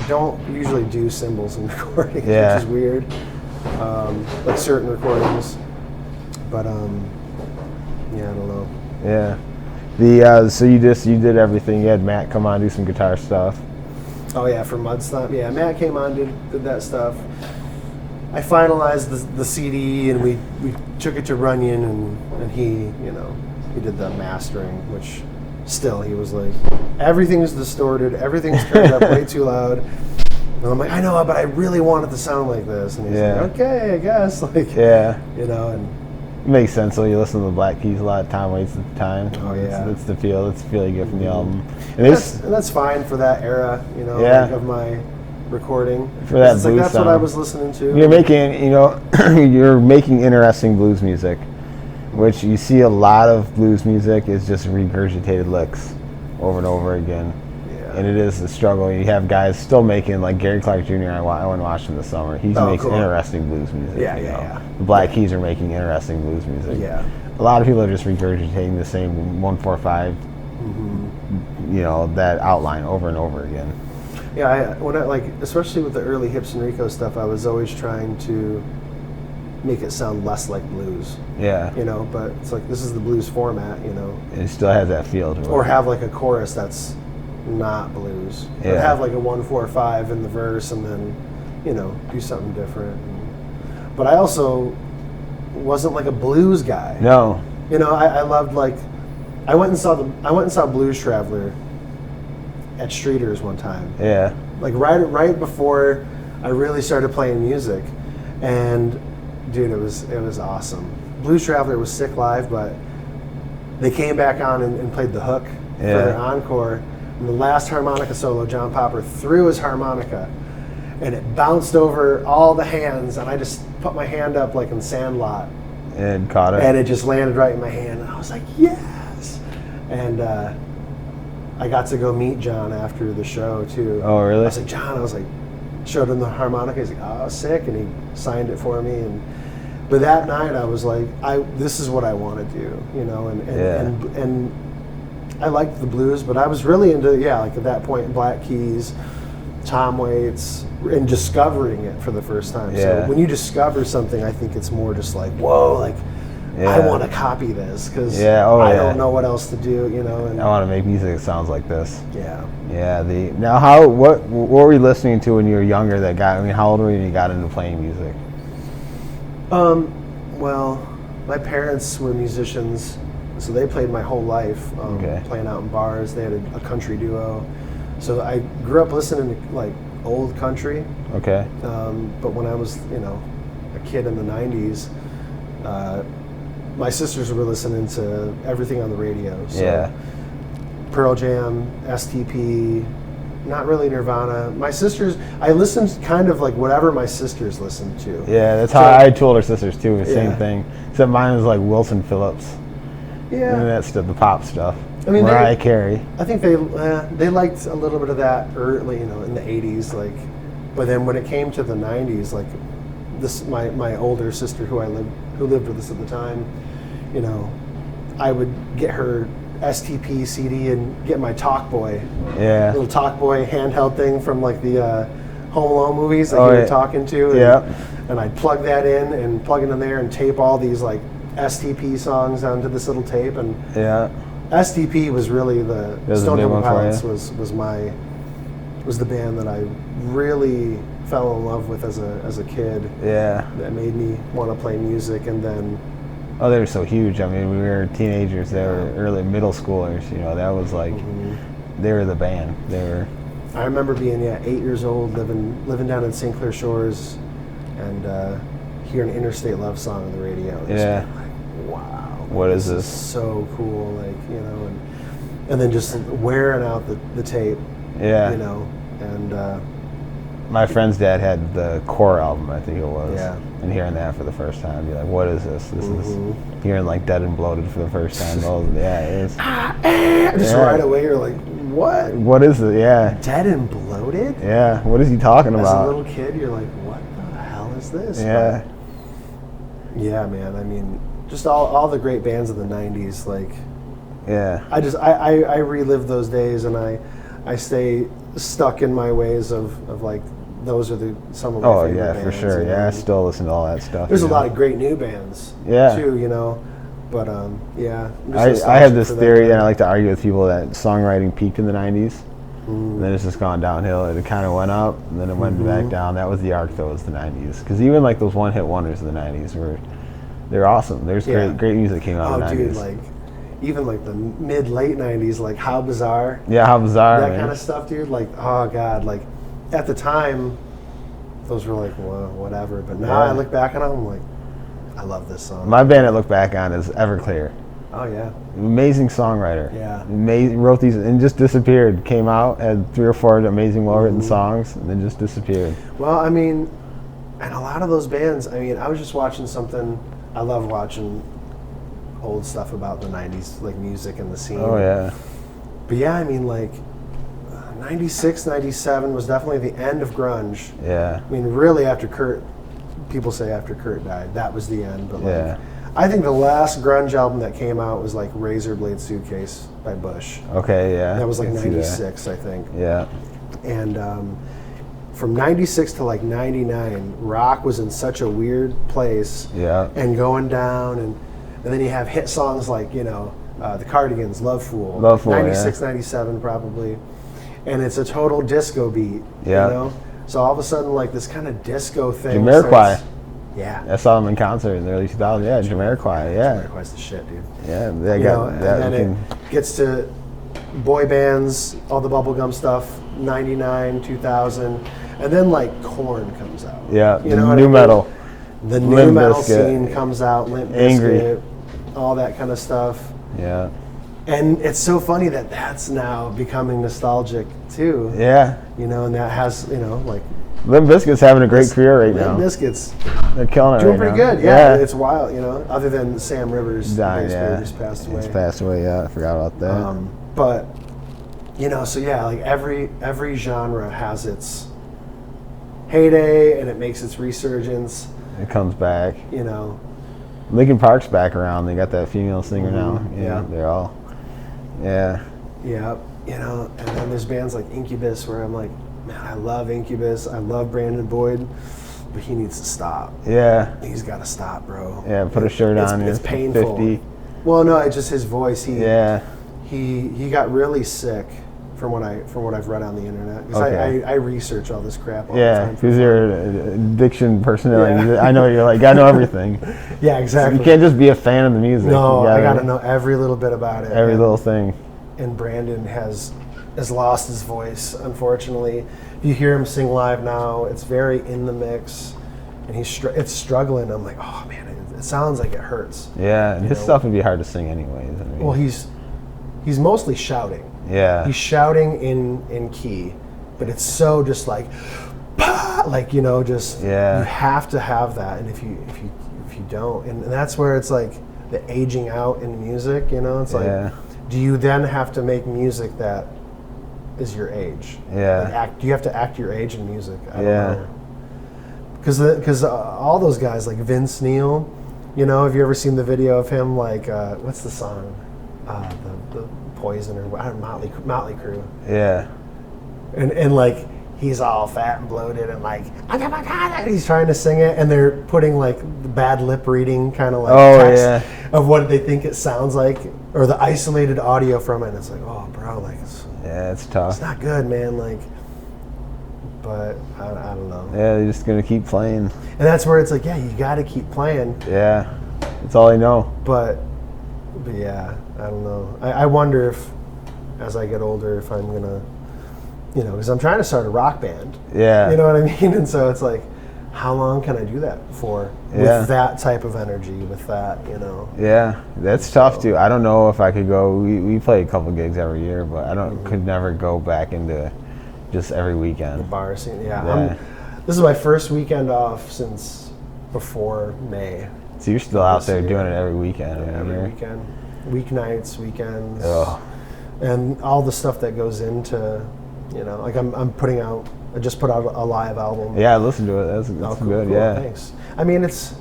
I don't usually do cymbals in recordings, Yeah. which is weird. Like certain recordings, but yeah, I don't know. Yeah. So you did everything. You had Matt come on, do some guitar stuff. Oh yeah, for Mud Stomp. Yeah, Matt came on, did that stuff. I finalized the CD, and we took it to Runyon, and he did the mastering, which still he was like, everything's distorted, everything's turned up way too loud. And I'm like, I know, but I really want it to sound like this. And he's Yeah. like, okay, I guess. Like, Yeah. and It makes sense when you listen to the Black Keys a lot. Time waits the time. Oh, yeah. That's the feel. That's the feel you get from the album. And it's that's fine for that era, Yeah. like of my recording. For that It's like blues that's what I sound. was listening to. you're making, you're making interesting blues music, which you see a lot of blues music is just regurgitated licks over and over again. Yeah. And it is a struggle. You have guys still making, like Gary Clark Jr. I went and watched him this summer. He's Oh, making cool. interesting blues music. Yeah, yeah. The Black Keys are making interesting blues music. Yeah. A lot of people are just regurgitating the same 1-4-5, that outline over and over again. Yeah, when I like, especially with the early Hipps-N-Ricco stuff, I was always trying to make it sound less like blues. Yeah. But it's like, this is the blues format, It still has that feel to it. or have like a chorus that's not blues. Or Yeah. have like a 1-4-5 in the verse, and then do something different. But I also wasn't like a blues guy. No. I loved, like, I went and saw Blues Traveler at Streeter's one time. Yeah. Like right before I really started playing music, and dude, it was awesome. Blues Traveler was sick live, but they came back on and played the hook for their encore. And the last harmonica solo, John Popper threw his harmonica, and it bounced over all the hands, and I just put my hand up like in Sandlot, And caught it. and it just landed right in my hand, and I was like, yes! And I got to go meet John after the show too. Oh, really? I was like, John, showed him the harmonica. He's like, oh, sick, and he signed it for me. But that night I was like, this is what I want to do, and I liked the blues, but I was really into, like at that point, Black Keys, Tom Waits, and discovering it for the first time. Yeah. So when you discover something, I think it's more just like, whoa, like, I want to copy this because I don't know what else to do, And I want to make music that sounds like this. yeah. Yeah. Now, what were you listening to when you were younger how old were you when you got into playing music? Well, my parents were musicians, so they played my whole life, playing out in bars. They had a country duo. So I grew up listening to like old country. Okay. But when I was, a kid in the 90s, my sisters were listening to everything on the radio. So Pearl Jam, STP, not really Nirvana. My sisters, I listened kind of like whatever my sisters listened to. Yeah, that's how I told her sisters too. The same thing. Except mine was like Wilson Phillips. Yeah. And that stuff, the pop stuff. I mean, Mariah Carey. I think they liked a little bit of that early, in the 80s, like. But then when it came to the 90s, like my older sister who lived with us at the time, I would get her STP CD and get my Talkboy, little Talkboy handheld thing from like the Home Alone movies that Oh, you were yeah. talking to. And, Yeah. and I'd plug that in and plug it in there and tape all these like STP songs onto this little tape. And Yeah. STP was really the was a Stone big Temple one for Pilots you? was the band that I really fell in love with as a kid. Yeah. That made me want to play music. And then Oh, they were so huge. I mean, we were teenagers. They were early middle schoolers. You know, that was like, they were the band. They were. I remember being 8 years old, living down in St. Clair Shores, and hearing Interstate Love Song on the radio. And just Yeah. being like, wow. What is this? So cool, like, you know, and then just wearing out the tape, Yeah. you know, and My friend's dad had the Core album, I think it was. Yeah. And hearing that for the first time, you're like, what is this? This is Mm-hmm. hearing like Dead and Bloated for the first time. Oh, yeah, it is. just Yeah. right away you're like, what? What is it? Yeah. Dead and Bloated? Yeah. What is he talking As about? a little kid, you're like, what the hell is this? Yeah. But, yeah, man. I mean, just all the great bands of the 90s, like, Yeah. I relive those days, and I stay stuck in my ways of like, those are some of my Oh, favorite yeah, bands. for sure. you know? Yeah, I still listen to all that stuff. There's you a know? lot of great new bands, Yeah. too, you know. But yeah, I'm just I have nostalgic this for that. theory, and I like to argue with people that songwriting peaked in the 90s. And then it's just gone downhill. It kind of went up, and then it went back down. That was the arc, though, was the 90s. Because even like those one-hit wonders of the 90s they're awesome. There's Yeah. great music came out Oh, of the 90s. dude, like, even like the mid-late 90s, like How Bizarre, Yeah, how bizarre, that man. kind of stuff, dude. Like, oh, God, like, at the time, those were like, well, whatever. But now Yeah. I look back on them, I'm like, I love this song. My band I look back on is Everclear. Oh, yeah. Amazing songwriter. Yeah. Amazing, wrote these and just disappeared. Came out, had 3 or 4 amazing well-written songs, and then just disappeared. Well, I mean, and a lot of those bands, I mean, I was just watching something, I love watching old stuff about the 90s, like music and the scene. Oh, yeah. But yeah, I mean, like, 96, 97 was definitely the end of grunge. Yeah. I mean, really people say after Kurt died, that was the end. But like, Yeah. I think the last grunge album that came out was like Razor Blade Suitcase by Bush. Okay, yeah. That was like I can see that. 96, I think. Yeah. And from 96 to like 99, rock was in such a weird place Yeah. and going down. And then you have hit songs like, you know, the Cardigans, Love Fool. Love Fool, 96, 97 probably. And it's a total disco beat, Yeah. you know? So all of a sudden, like this kind of disco thing. Jamiroquai. starts- Yeah. I saw them in concert in the early 2000s. Yeah, Jamiroquai. Yeah. Jamiroquai's the shit, dude. Yeah, they You got know, and that. then Can, it gets to boy bands, all the bubblegum stuff, 99, 2000, and then like Korn comes out. yeah, You know what I new mean? metal. The new Limp metal Bizkit. scene comes out, Limp Angry. Bizkit, all that kind of stuff. Yeah. And it's so funny that that's now becoming nostalgic too. Yeah. You know, and that has, you know, like Limp Bizkit's having a great career right now. Limp Bizkit's They're killing it doing right pretty now. good. Yeah, it's wild, you know, other than Sam Rivers, the Dying, bass yeah. player, just passed away. He's passed away, yeah. I forgot about that. But you know, so yeah, like every genre has its heyday and it makes its resurgence. It comes back. You know, Linkin Park's back around. They got that female singer now. yeah. They're all. Yeah. yeah, you know, and then there's bands like Incubus where I'm like, man, I love Incubus, I love Brandon Boyd, but he needs to stop. Yeah. He's got to stop, bro. Yeah. Put a shirt on. It's you're painful. 50. Well, no, it's just his voice. Yeah. He got really sick from what I've read on the internet. Because Okay. I research all this crap all the Yeah. time. Because you're an addiction personality. Yeah. I know you're like, I know everything. Yeah, exactly. You can't just be a fan of the music. No, You I got to know every little bit about it. every and, little thing. And Brandon has lost his voice, unfortunately. If you hear him sing live now, it's very in the mix, and it's struggling. I'm like, oh man, it sounds like it hurts. Yeah. And his know? stuff would be hard to sing anyways. I mean, Well, he's mostly shouting. yeah. He's shouting in key, but it's so just like, bah! Like, you know, just Yeah. you have to have that, and if you don't, and that's where it's like the aging out in music. You know, it's like, Yeah. do you then have to make music that is your age? Yeah. Like do you have to act your age in music? I Yeah. don't know. Because all those guys like Vince Neil, you know, have you ever seen the video of him like what's the song, the Poison or Motley Crue? Yeah. And like he's all fat and bloated and like, he's trying to sing it, and they're putting like the bad lip reading kind of like text of what they think it sounds like, or the isolated audio from it. And it's like, oh, bro, like, it's tough. It's not good, man. Like, but I don't know. Yeah, they're just gonna keep playing. And that's where it's like, yeah, you got to keep playing. Yeah, that's all I know. But yeah, I don't know. I wonder if, as I get older, if I'm gonna, because I'm trying to start a rock band. Yeah. You know what I mean? And so it's like, how long can I do that for with that type of energy, with that, Yeah, that's tough too. I don't know if I could go. We play a couple gigs every year, but I could never go back into just every weekend. The bar scene, yeah. This is my first weekend off since before May. So you're still out there doing it every weekend? Yeah, every weekend. Weeknights, weekends. Oh. And all the stuff that goes into, like I just put out a live album. Yeah, I listened to it. That's good. Cool, yeah. Thanks. I mean, it's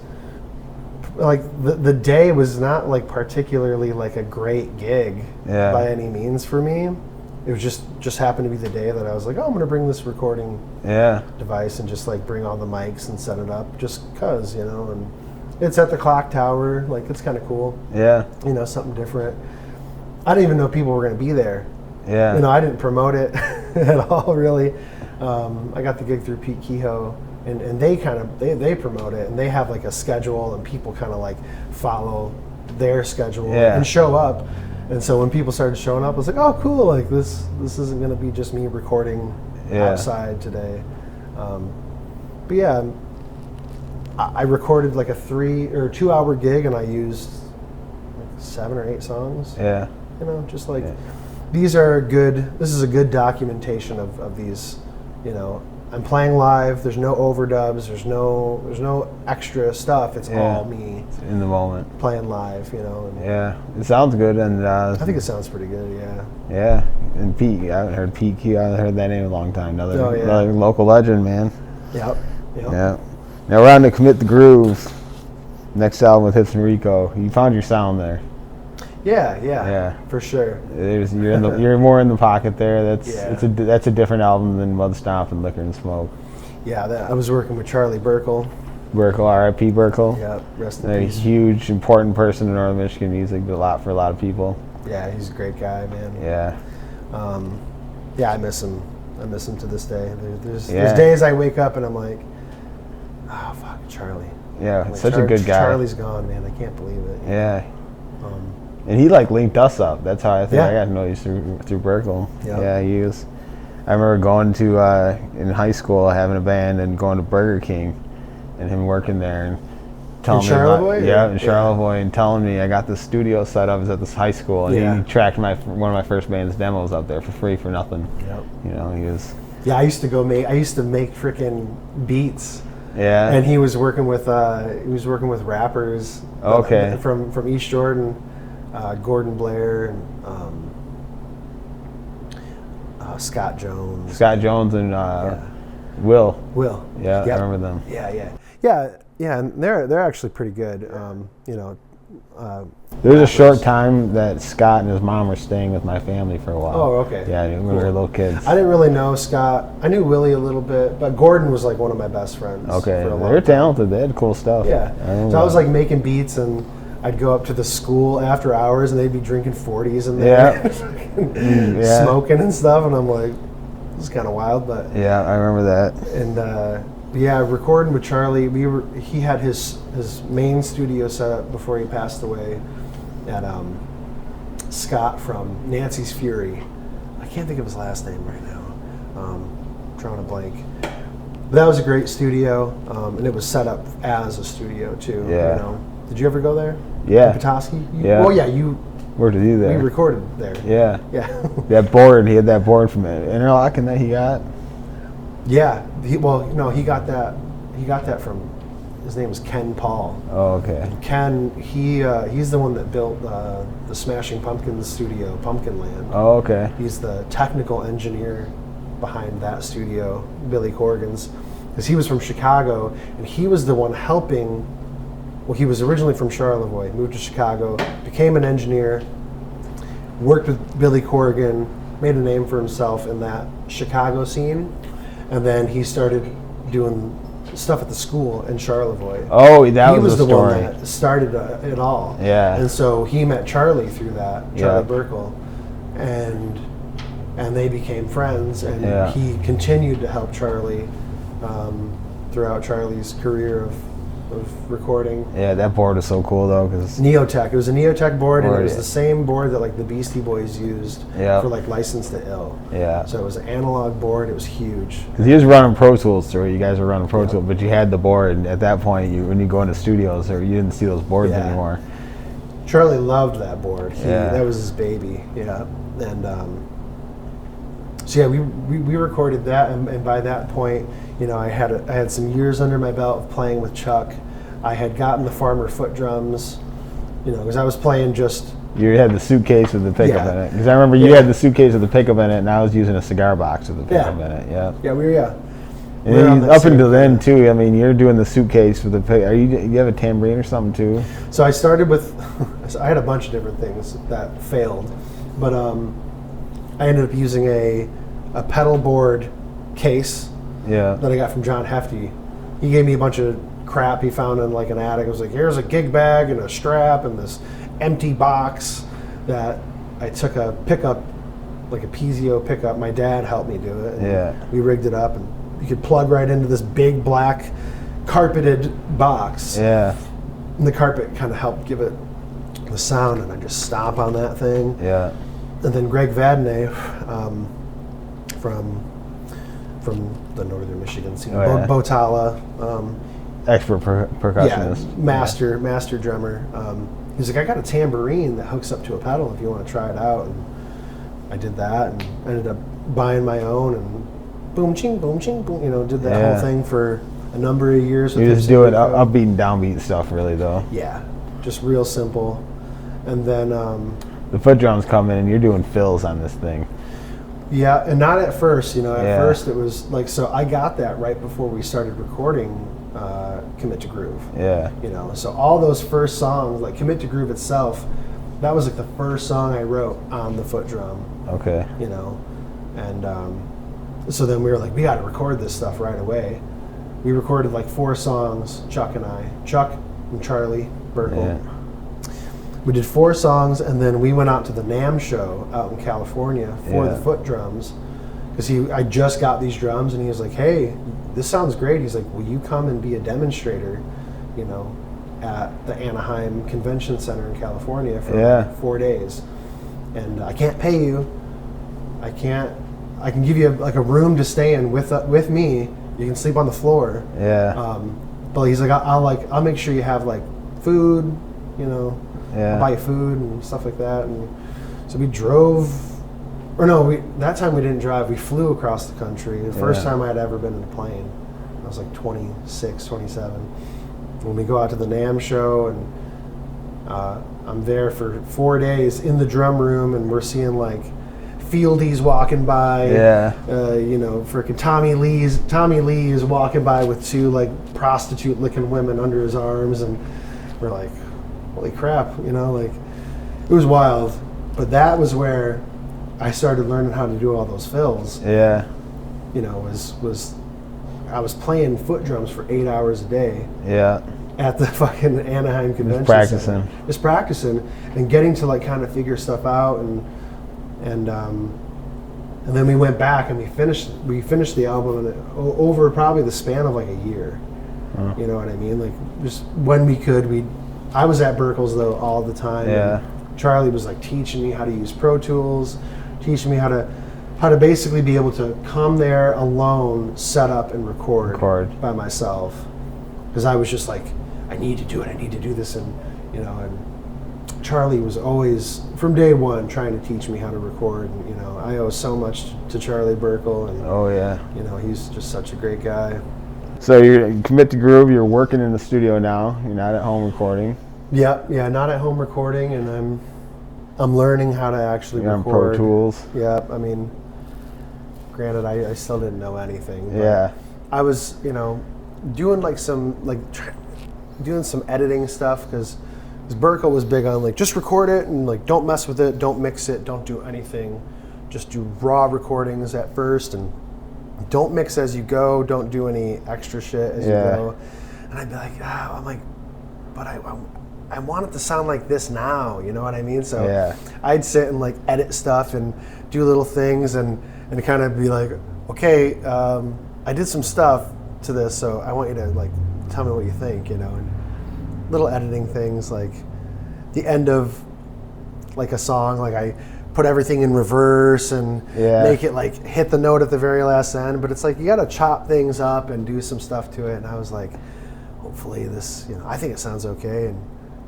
like the day was not like particularly like a great gig by any means for me. It was just happened to be the day that I was like, oh, I'm gonna bring this recording device and just like bring all the mics and set it up just cause, and it's at the clock tower, like it's kind of cool. Yeah. Something different. I didn't even know people were gonna be there. Yeah. I didn't promote it at all, really. I got the gig through Pete Kehoe, and they they promote it, and they have like a schedule, and people kind of like follow their schedule and show up. And so when people started showing up, I was like, oh, cool, like this isn't going to be just me recording outside today. But yeah, I recorded like a 3 or 2 hour gig, and I used like 7 or 8 songs. Yeah. Just like this is a good documentation of these, I'm playing live, there's no overdubs, there's no extra stuff, it's all me. It's in the moment. Playing live, And yeah, it sounds good, and I think it sounds pretty good, yeah. Yeah, and Pete, I haven't heard Pete Q, I haven't heard that name in a long time. Another local legend, man. Yep. Yeah. Now we're on to Commit the Groove. Next album with Hipps-N-Ricco. You found your sound there. Yeah, for sure. You're more in the pocket there. That's a different album than Mud Stomp and Liquor and Smoke. Yeah, I was working with Charlie Burkle. R.I.P. Burkle. Yeah, rest in peace. A huge, important person in Northern Michigan music. Did a lot for a lot of people. Yeah, he's a great guy, man. Yeah. I miss him. I miss him to this day. There's days I wake up and I'm like, oh, fuck, Charlie. Yeah, such a good guy. Charlie's gone, man. I can't believe it. Yeah. And he linked us up. That's how I think I got to know you through Burkle. Yep. Yeah, he was. I remember going to in high school having a band and going to Burger King, and him working there and telling me in Charlevoix and telling me I got this studio set up. I was at this high school, and he tracked one of my first band's demos up there for free for nothing. Yep. He was. Yeah, I used to make freaking beats. Yeah. And he was working with rappers. Okay. From East Jordan. Gordon Blair and Scott Jones. Scott Jones and Will. Will. Yeah, I remember them. Yeah, and they're actually pretty good. There was a short time that Scott and his mom were staying with my family for a while. Oh, okay. Yeah, when we were little kids. I didn't really know Scott. I knew Willie a little bit, but Gordon was like one of my best friends. Okay, for a long they're time. talented. They had cool stuff. Yeah. So I was like making beats, and I'd go up to the school after hours, and they'd be drinking 40s in there, smoking and stuff, and I'm like, this is kind of wild, but yeah, I remember that. And recording with Charlie, he had his main studio set up before he passed away at Scott from Nancy's Fury. I can't think of his last name right now. Drawing a blank. But that was a great studio, and it was set up as a studio too. Yeah. Did you ever go there? Yeah. In Petoskey? Yeah. Well, yeah, you. Where did you there? We recorded there. Yeah. Yeah. That board, he had that board from Interlochen that he got. Yeah. He got that from. His name is Ken Paul. Oh, okay. And Ken, he's the one that built the Smashing Pumpkins studio, Pumpkinland. Oh, okay. He's the technical engineer behind that studio, Billy Corgan's, because he was from Chicago, and he was the one helping. Well, he was originally from Charlevoix, moved to Chicago, became an engineer, worked with Billy Corgan, made a name for himself in that Chicago scene. and then he started doing stuff at the school in Charlevoix. Oh, that he was the story. one that started it all. Yeah. And so he met Charlie through that, Charlie Yeah. Burkle, and they became friends, and Yeah. he continued to help Charlie throughout Charlie's career of recording. Yeah, that board is so cool though, because Neotech. It was a Neotech board, and it was yeah. the same board that like the Beastie Boys used Yeah. for like License to Ill. yeah, So it was an analog board. It was huge. because he was running Pro Tools, so you guys were running Pro Tools, but you had the board. And at that point, when you go into studios, or you didn't see those boards Yeah. anymore. Charlie loved that board. Yeah. That was his baby. Yeah. And so yeah, we recorded that, and by that point, you know, I had some years under my belt of playing with Chuck. I had gotten the Farmer foot drums, you know, because I was playing just. You had the suitcase with the pickup Yeah. in it. Because I remember you Yeah. had the suitcase with the pickup in it, and I was using a cigar box with the pickup Yeah. in it. Yeah. Yeah, we were. Yeah. And We were on then that up until same- then too, I mean, you're doing the suitcase with the pick. You have a tambourine or something too? So I started with, so I had a bunch of different things that failed, but I ended up using a pedal board case Yeah. that I got from John Hefty. He gave me a bunch of crap he found in like an attic. It was like, here's a gig bag and a strap and this empty box that I took a pickup, like a Pizio pickup. My dad helped me do it. And Yeah. we rigged it up, and you could plug right into this big black carpeted box. Yeah. And the carpet kind of helped give it the sound, and I just stomp on that thing. Yeah. And then Greg Vadney from the northern Michigan scene, Oh, yeah. Botala, Expert percussionist. master drummer. He's like, I got a tambourine that hooks up to a pedal if you want to try it out. And I did that, and ended up buying my own, and boom ching, you know, did that Yeah. whole thing for a number of years. with You just Hipps-N-Ricco. do it upbeat and downbeat stuff, really, though. Yeah, just real simple. And then, The foot drums come in, and you're doing fills on this thing. yeah, and not at first, you know, at Yeah. first it was like, so I got that right before we started recording Commit to Groove. Yeah. You know, so all those first songs, like Commit to Groove itself, that was like the first song I wrote on the foot drum, Okay. you know. And so then we were like, we got to record this stuff right away. We recorded like 4 songs, Chuck and Charlie Burkle. Yeah. We did 4 songs, and then we went out to the NAMM show out in California for Yeah. the foot drums, because I just got these drums, and he was like, hey, this sounds great. He's like, will you come and be a demonstrator, you know, at the Anaheim Convention Center in California for Yeah. like 4 days? And I can't pay you. I can give you like a room to stay in with me. You can sleep on the floor. Yeah. But he's like, I'll make sure you have like food, you know, Yeah. I'll buy you food and stuff like that. And so we drove, or no, that time we didn't drive. We flew across the country. The first Yeah. time I had ever been in a plane. I was like 26, 27. When we go out to the NAMM show, and I'm there for 4 days in the drum room, and we're seeing like fieldies walking by. Yeah. You know, freaking Tommy Lee is walking by with 2 like prostitute looking women under his arms, and we're like, holy crap, you know, like it was wild. But that was where I started learning how to do all those fills. Yeah. You know, I was playing foot drums for 8 hours a day Yeah. at the fucking Anaheim Convention practicing. Center. Just practicing and getting to like kind of figure stuff out, and then we went back and we finished the album over probably the span of like a year. You know what I mean? Like just when we could, I was at Burkle's though all the time. Yeah. And Charlie was like teaching me how to use Pro Tools, teaching me how to basically be able to come there alone, set up and record. By myself. Because I was just like, I need to do this, and you know, and Charlie was always from day one trying to teach me how to record, and you know, I owe so much to Charlie Burkle, and Oh, yeah. you know, he's just such a great guy. So you commit to groove. You're working in the studio now. You're not at home recording. Yeah, not at home recording, and I'm learning how to actually You're on record. Pro Tools. Yeah, I mean, granted, I still didn't know anything. But Yeah. I was, you know, doing like doing some editing stuff, because Burkle was big on like just record it and like don't mess with it, don't mix it, don't do anything, just do raw recordings at first. And don't mix as you go, don't do any extra shit as you go. And I'd be like, but I want it to sound like this now, you know what I mean? So I'd sit and like edit stuff and do little things and kind of be like, okay, I did some stuff to this, so I want you to like tell me what you think, you know, and little editing things like the end of like a song, like I put everything in reverse and make it like hit the note at the very last end, but it's like you got to chop things up and do some stuff to it. And I was like, hopefully this, you know, I think it sounds okay. And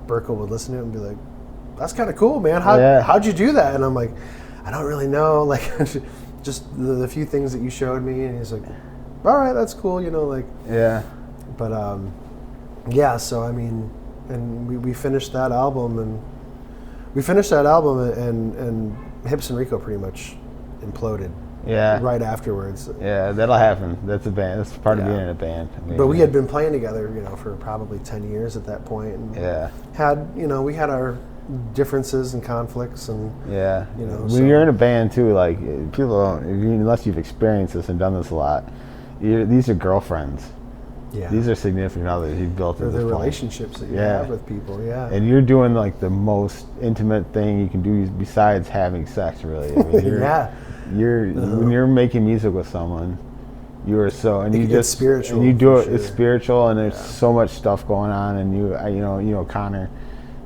Burkle would listen to it and be like, that's kind of cool, man. How'd you do that? And I'm like, I don't really know, like just the few things that you showed me. And he's like, all right, that's cool, you know, like but so I mean, and we finished that album and Hipps-N-Ricco pretty much imploded. Right afterwards. Yeah, that'll happen. That's a band. That's part of being in a band. I mean, but we had been playing together, you know, for probably 10 years at that point, and had, you know, we had our differences and conflicts, and you know. When you're in a band too, like people don't, unless you've experienced this and done this a lot, these are girlfriends. These are significant others you've built at this point. Relationships that you have with people, And you're doing like the most intimate thing you can do besides having sex, really. I mean, when you're making music with someone, you are so, and you just spiritual, and you do it. It's spiritual, and there's so much stuff going on, and you know, Connor.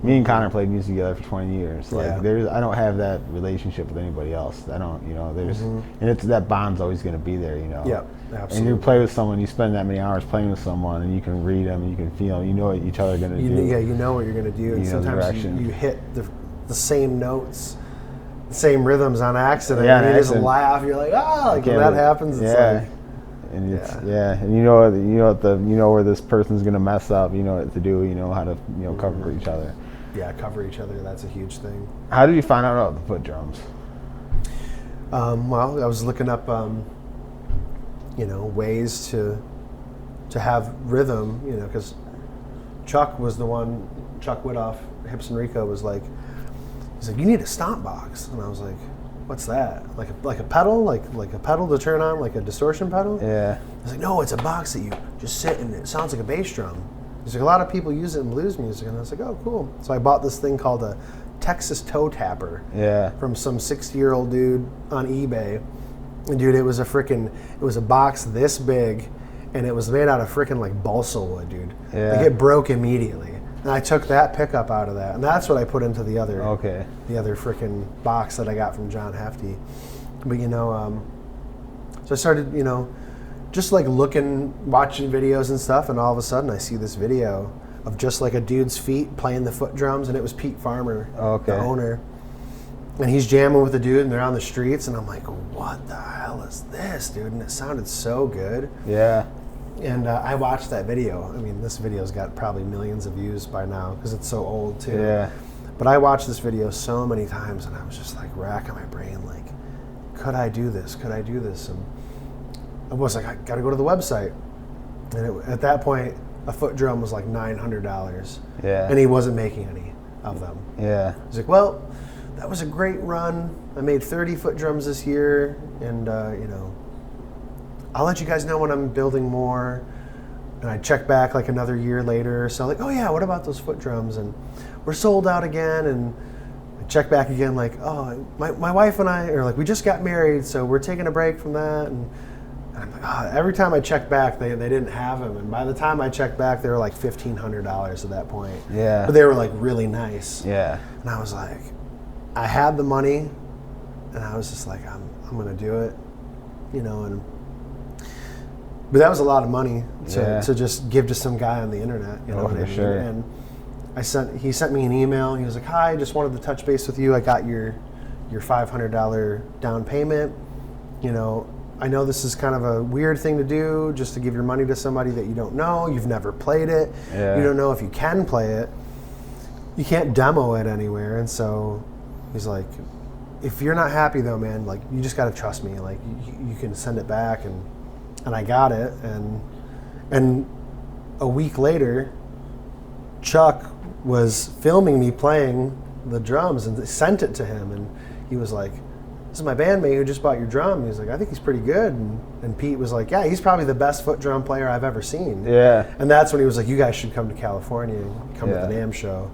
Me and Connor played music together for 20 years. Like I don't have that relationship with anybody else. I don't, you know, and it's that bond's always going to be there, you know. Absolutely. And you play with someone, you spend that many hours playing with someone, and you can read them, and you can feel, you know what each other are going to do. Yeah, you know what you're going to do, and sometimes you hit the same notes, the same rhythms on accident, and you just laugh. You're like, like when that happens, it's like. And it's and you know where this person's going to mess up. You know what to do. You know how to cover each other. Cover each other. That's a huge thing. How did you find out about the foot drums? Well, I was looking up, ways to have rhythm, because Chuck Widoff, Hipps-N-Ricco was like, he's like, you need a stomp box, and I was like, what's that? Like a pedal, like a pedal to turn on, like a distortion pedal? Yeah. I was like, no, it's a box that you just sit and it sounds like a bass drum. He's like, a lot of people use it in blues music, and I was like, oh, cool. So I bought this thing called a Texas toe tapper. From some 60-year-old dude on eBay. And dude, it was a box this big, and it was made out of freaking like balsa wood, dude. Like it broke immediately. And I took that pickup out of that, and that's what I put into the other freaking box that I got from John Hefty. But so I started, just like watching videos and stuff, and all of a sudden I see this video of just like a dude's feet playing the foot drums, and it was Pete Farmer, the owner. And he's jamming with the dude, and they're on the streets, and I'm like, what the hell is this, dude? And it sounded so good. Yeah. And I watched that video. I mean, this video's got probably millions of views by now because it's so old too. Yeah. But I watched this video so many times, and I was just like racking my brain, like, could I do this? Could I do this? And I was like, I got to go to the website. And at that point, a foot drum was like $900. Yeah. And he wasn't making any of them. Yeah. He's like, well, that was a great run. I made 30 foot drums this year, and I'll let you guys know when I'm building more. And I check back like another year later. So like, oh yeah, what about those foot drums? And we're sold out again. And I check back again like, oh, my wife and I are like, we just got married, so we're taking a break from that. And I'm like, every time I check back, they didn't have them. And by the time I checked back, they were like $1,500 at that point. Yeah. But they were like really nice. Yeah. And I was like, I had the money, and I was just like, I'm gonna do it, but that was a lot of money to just give to some guy on the internet, Sure. And he sent me an email. He was like, hi, just wanted to touch base with you. I got your $500 down payment. I know this is kind of a weird thing to do, just to give your money to somebody that you don't know. You've never played it. Yeah. You don't know if you can play it. You can't demo it anywhere. And so he's like, if you're not happy though, man, like you just got to trust me. Like you can send it back, and I got it. And a week later, Chuck was filming me playing the drums and sent it to him, and he was like, this is my bandmate who just bought your drum. He's like, I think he's pretty good. And Pete was like, yeah, he's probably the best foot drum player I've ever seen. Yeah. And that's when he was like, you guys should come to California and come to the NAMM show.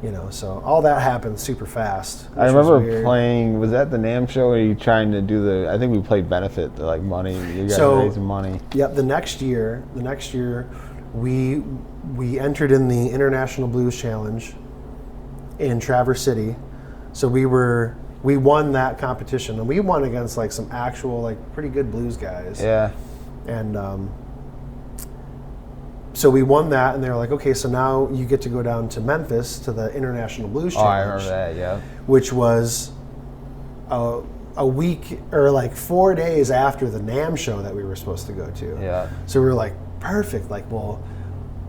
You know, so all that happened super fast. I remember playing, was that the NAMM show, or were you trying to do I think we played benefit, like money, you guys raising money. Yep, the next year, we entered in the International Blues Challenge in Traverse City. So we won that competition, and we won against like some actual like pretty good blues guys. Yeah. And so we won that, and they were like, okay, so now you get to go down to Memphis to the International Blues Challenge. Oh, I remember that, yeah. Which was a week or like 4 days after the NAMM show that we were supposed to go to. Yeah. So we were like, perfect, like, well,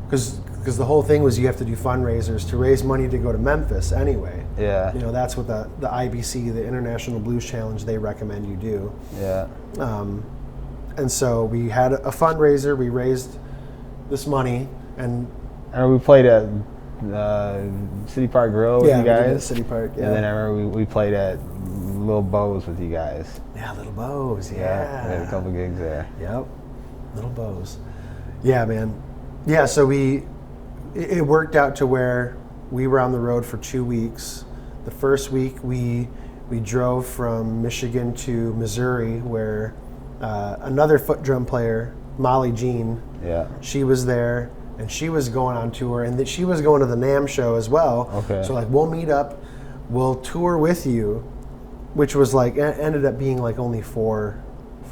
because the whole thing was you have to do fundraisers to raise money to go to Memphis anyway. Yeah. You know, that's what the IBC, the International Blues Challenge, they recommend you do. Yeah. And so we had a fundraiser, we raised this money, and we played at City Park Grill with you guys. Yeah, we did at City Park, yeah. And then I remember we played at Little Bo's with you guys. Yeah, Little Bo's, yeah. We had a couple gigs there. Yep, Little Bo's. Yeah, man. Yeah, so it worked out to where we were on the road for 2 weeks. The first week we drove from Michigan to Missouri, where another foot drum player, Molly Jean, she was there, and she was going on tour, and she was going to the NAMM show as well. Okay. So like, we'll meet up, we'll tour with you, which was like ended up being like only four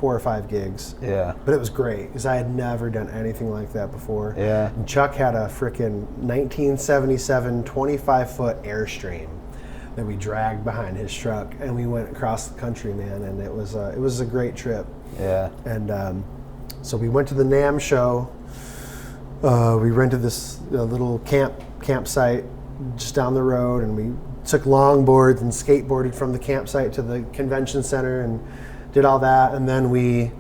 or five gigs. Yeah. But it was great because I had never done anything like that before. Yeah. And Chuck had a freaking 1977 25-foot Airstream that we dragged behind his truck, and we went across the country, man, and it was a great trip. Yeah. And so we went to the NAMM show. We rented this little campsite just down the road, and we took longboards and skateboarded from the campsite to the convention center and did all that. And then we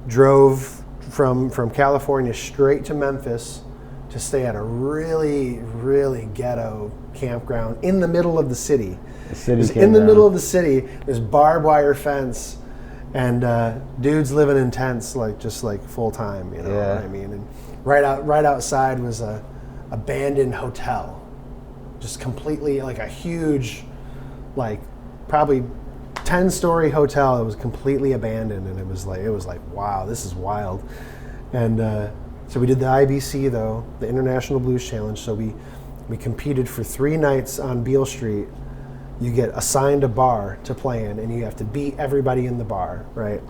drove from California straight to Memphis to stay at a really, really ghetto campground in the middle of the city. In the middle of the city, there's barbed wire fence, and dudes living in tents, just full time, you know what I mean? And right outside was a abandoned hotel, just completely like a huge, probably 10-story hotel that was completely abandoned, and it was like wow, this is wild. And so we did the IBC though, the International Blues Challenge. So we competed for 3 nights on Beale Street. You get assigned a bar to play in, and you have to beat everybody in the bar, right?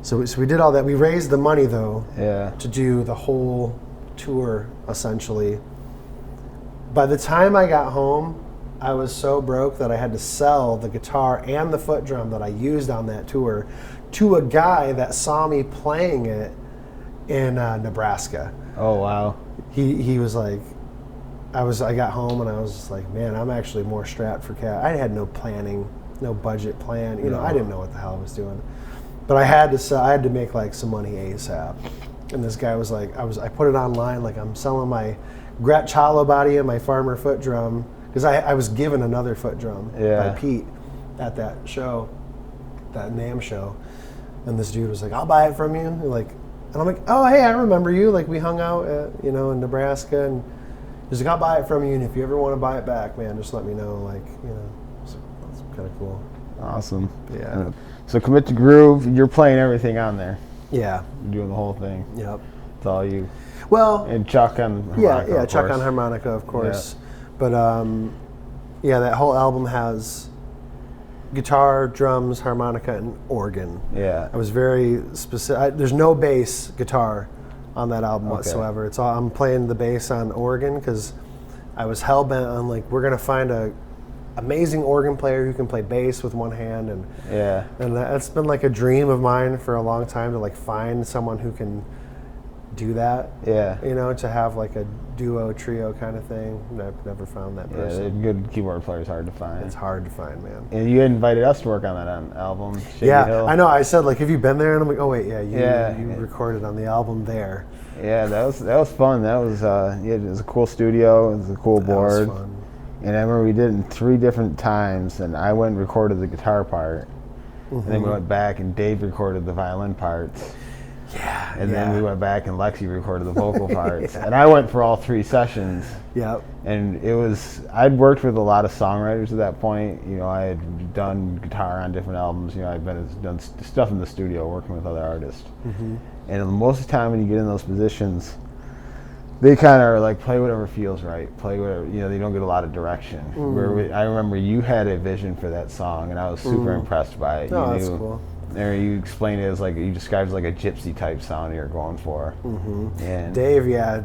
So we did all that. We raised the money though to do the whole tour essentially. By the time I got home, I was so broke that I had to sell the guitar and the foot drum that I used on that tour to a guy that saw me playing it in Nebraska. Oh wow. He was like, I got home and I was just like, man, I'm actually more strapped for cash. I had no planning, no budget plan. You know, I didn't know what the hell I was doing. But I had to sell, I had to make some money ASAP. And this guy was like, I put it online, I'm selling my Gretsch hollow body and my Farmer foot drum, because I was given another foot drum by Pete at that show, that NAMM show. And this dude was like, I'll buy it from you. And I'm like, oh, hey, I remember you. We hung out at, in Nebraska, and he's like, I'll buy it from you, and if you ever want to buy it back, man, just let me know. So that's kind of cool. Awesome. Yeah. So Commit to Groove, you're playing everything on there. Yeah. You're doing the whole thing. Yep. It's all you. Well. And Chuck on harmonica. Yeah, Chuck on harmonica, of course. Yeah. But that whole album has guitar, drums, harmonica, and organ. Yeah. I was very specific. There's no bass guitar on that album whatsoever. It's all, I'm playing the bass on organ because I was hell bent on we're gonna find a amazing organ player who can play bass with one hand, and that's been a dream of mine for a long time, to find someone who can do that. Yeah. To have a duo, trio kind of thing. I've never found that person. Yeah, good keyboard player is hard to find. It's hard to find, man. And you invited us to work on that album, Shady Hill. I know. I said, have you been there? And I'm like, oh wait, you recorded on the album there. Yeah, that was fun. That was it was a cool studio. It was a cool board. That was fun. And I remember we did it in 3 different times, and I went and recorded the guitar part, and then we went back and Dave recorded the violin parts. Yeah. And then we went back and Lexi recorded the vocal parts. Yeah. And I went for all 3 sessions. Yep. And I'd worked with a lot of songwriters at that point. You know, I had done guitar on different albums. You know, I'd done stuff in the studio working with other artists. And most of the time when you get in those positions, they kind of are like, play whatever feels right. Play whatever, you know, they don't get a lot of direction. I remember you had a vision for that song, and I was super impressed by it. Oh, that's cool. Or you explained it as like, you described it as like a gypsy type sound you're going for. And Dave, yeah.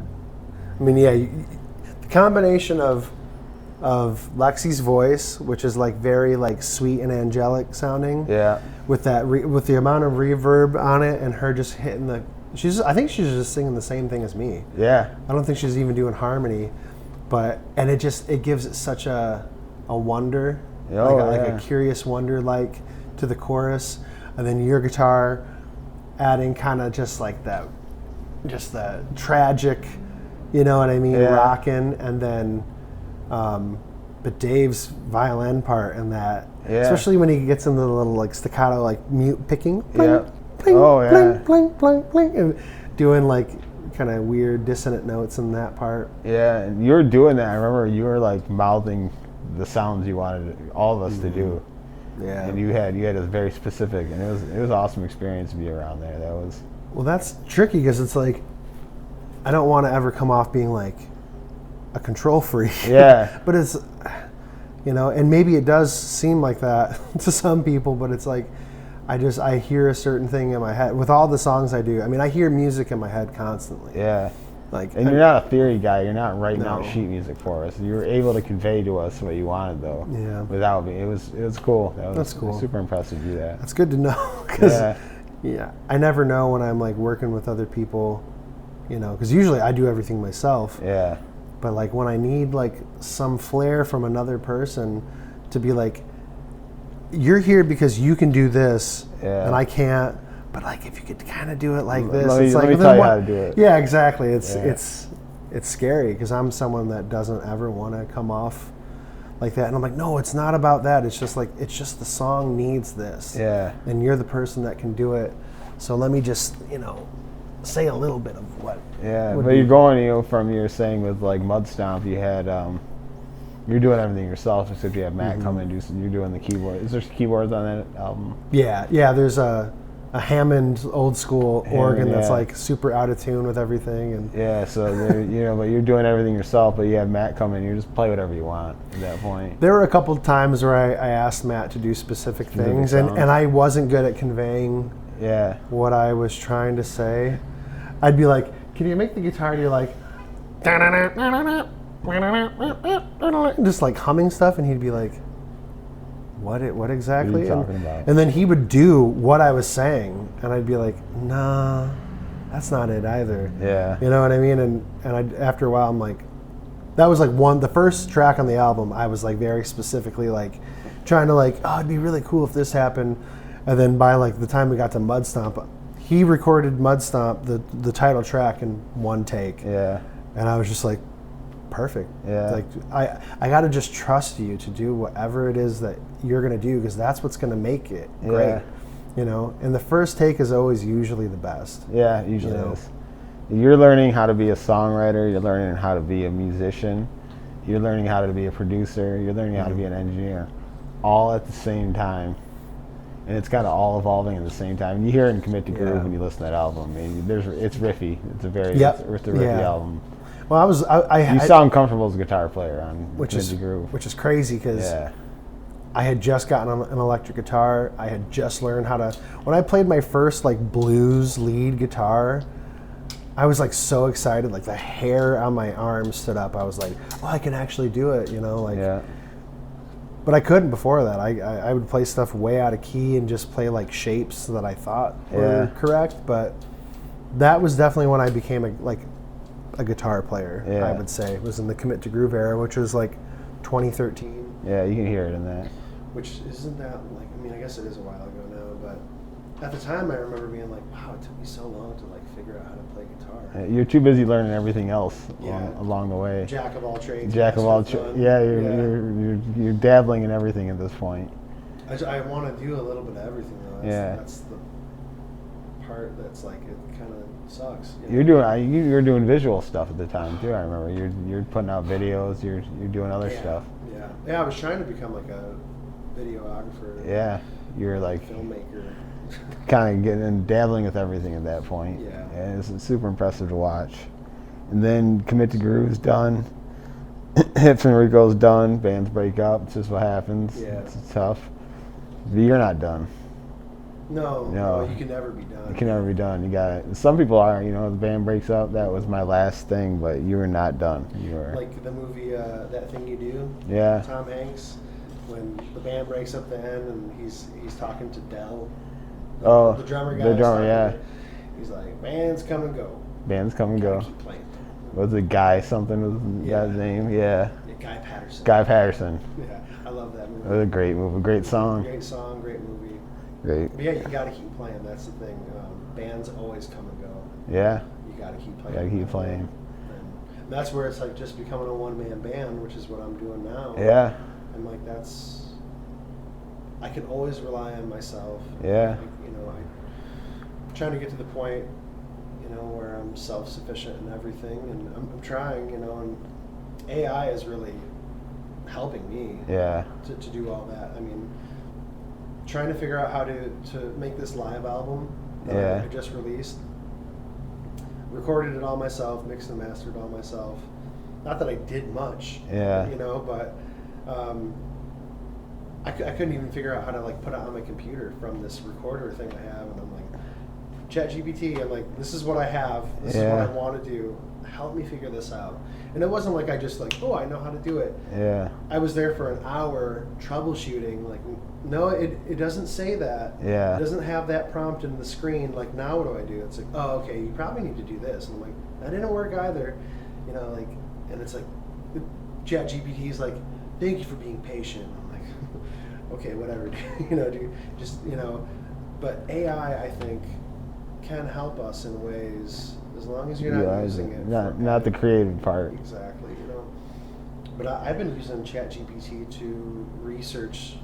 I mean, yeah, the combination of Lexi's voice, which is like very like sweet and angelic sounding. Yeah. With that, with the amount of reverb on it, and her just hitting the. I think she's just singing the same thing as me. Yeah. I don't think she's even doing harmony, and it gives it such a wonder, like a curious wonder, like to the chorus, and then your guitar adding kind of just like that, just the tragic, you know what I mean, rocking, and then, but Dave's violin part in that, especially when he gets into the little like staccato like mute picking. Pling, pling, pling, pling, pling, and doing like kind of weird dissonant notes in that part. Yeah, and you were doing that. I remember you were like mouthing the sounds you wanted all of us to do. Yeah. And you had a very specific, and it was an awesome experience to be around there. That was. Well, that's tricky because it's like I don't want to ever come off being like a control freak. Yeah. But it's, you know, and maybe it does seem like that to some people, but it's like. I hear a certain thing in my head with all the songs I do. I mean, I hear music in my head constantly. Yeah. Like, and you're not a theory guy. You're not writing out sheet music for us. You were able to convey to us what you wanted, though. Yeah. Without me, it was cool. That's cool. Super impressive to do that. That's good to know because I never know when I'm like working with other people, you know, because usually I do everything myself. Yeah. But like when I need like some flair from another person to be like, you're here because you can do this and I can't, but like if you could kind of do it like this, let it's me tell you how to do it. Yeah, exactly. It's scary because I'm someone that doesn't ever want to come off like that, and I'm like, no, it's not about that. It's just like the song needs this. Yeah. And you're the person that can do it. So let me just, you know, say a little bit of what. Yeah, but you're going, you know, from your saying with like Mud Stomp, you had. You're doing everything yourself, except you have Matt come and you're doing the keyboard. Is there keyboards on that album? Yeah. There's a Hammond old school organ that's like super out of tune with everything, and so you know, but you're doing everything yourself. But you have Matt come in, you just play whatever you want at that point. There were a couple of times where I asked Matt to do specific things, and I wasn't good at conveying what I was trying to say. I'd be like, "Can you make the guitar?" And you're like, just like humming stuff, and he'd be like, what exactly? What are you talking about? And then he would do what I was saying, and I'd be like, nah, that's not it either. Yeah. You know what I mean? And after a while, I'm like, that was like the first track on the album, I was like very specifically like trying to like, oh, it'd be really cool if this happened. And then by like the time we got to Mud Stomp, he recorded Mud Stomp, the title track, in one take. Yeah. And I was just like, perfect. Yeah. Like I got to just trust you to do whatever it is that you're going to do, because that's what's going to make it great. You know, and the first take is always usually the best. Yeah, it usually is. You're learning how to be a songwriter. You're learning how to be a musician. You're learning how to be a producer. You're learning how to be an engineer, all at the same time. And it's kind of all evolving at the same time. And you hear it in Commit to Groove when you listen to that album. I mean, it's riffy. It's a very it's a riffy album. Well, you sound comfortable as a guitar player on Commit to Groove. Which is crazy because I had just gotten an electric guitar. I had just learned how to. When I played my first like blues lead guitar, I was like so excited. Like the hair on my arm stood up. I was like, oh, I can actually do it. You know, like. Yeah. But I couldn't before that. I would play stuff way out of key and just play like shapes that I thought were correct. But that was definitely when I became a guitar player. I would say it was in the Commit to Groove era, which was like 2013. Yeah, you can hear it in that. Which isn't that like, I mean, I guess it is a while ago now, but at the time I remember being like, wow, it took me so long to like figure out how to play guitar. You're too busy learning everything else Yeah. along the way. Jack of all trades. Jack of all master of trades. none. Yeah, you're dabbling in everything at this point. I want to do a little bit of everything though. That's the part that's like it kind of sucks. You were doing visual stuff at the time too. I remember you're putting out videos. You're doing other stuff. Yeah. I was trying to become like a videographer. Yeah, you were like filmmaker. Kind of getting dabbling with everything at that point. Yeah. And it's super impressive to watch. And then Commit to Groove's done. Hipps-N-Ricco's done. Bands break up. It's just what happens. Yeah. It's tough. But you're not done. No, you can never be done. It can never be done. You got it. Some people are. The band breaks up. That was my last thing, but you were not done. You were like the movie That Thing You Do. Yeah. Tom Hanks, when the band breaks up the end and he's talking to Del. The drummer guy. The drummer, yeah. He's like, bands come and go. Bands come and go. Keep playing. Was it Guy something? Was that his name? Yeah. Guy Patterson. Guy Patterson. Yeah, I love that movie. It was a great movie, great song. Great song, great movie. Great. But yeah, you got to keep playing. That's the thing. Bands always come and go. Yeah. You got to keep playing. Got to keep playing. And that's where it's like just becoming a one-man band, which is what I'm doing now. Yeah. And like I can always rely on myself. Yeah. I'm trying to get to the point, where I'm self-sufficient in everything, and I'm trying, and AI is really helping me. Yeah. To do all that. I mean, trying to figure out how to make this live album that I just released. Recorded it all myself, mixed and mastered all myself. Not that I did much. Yeah. But I couldn't even figure out how to like put it on my computer from this recorder thing I have, and I'm like, ChatGPT, I'm like, this is what I have, this is what I want to do, help me figure this out. And it wasn't like I just like, I know how to do it. Yeah. I was there for an hour troubleshooting, like, no, it doesn't say that. Yeah. It doesn't have that prompt in the screen, like, now what do I do? It's like, oh, okay, you probably need to do this. And I'm like, that didn't work either. And it's like, ChatGPT's like, thank you for being patient. I'm like, okay, whatever, dude, just, but AI, I think, can help us in ways as long as you're not using it. Not the creative part. Exactly, But I've been using ChatGPT to research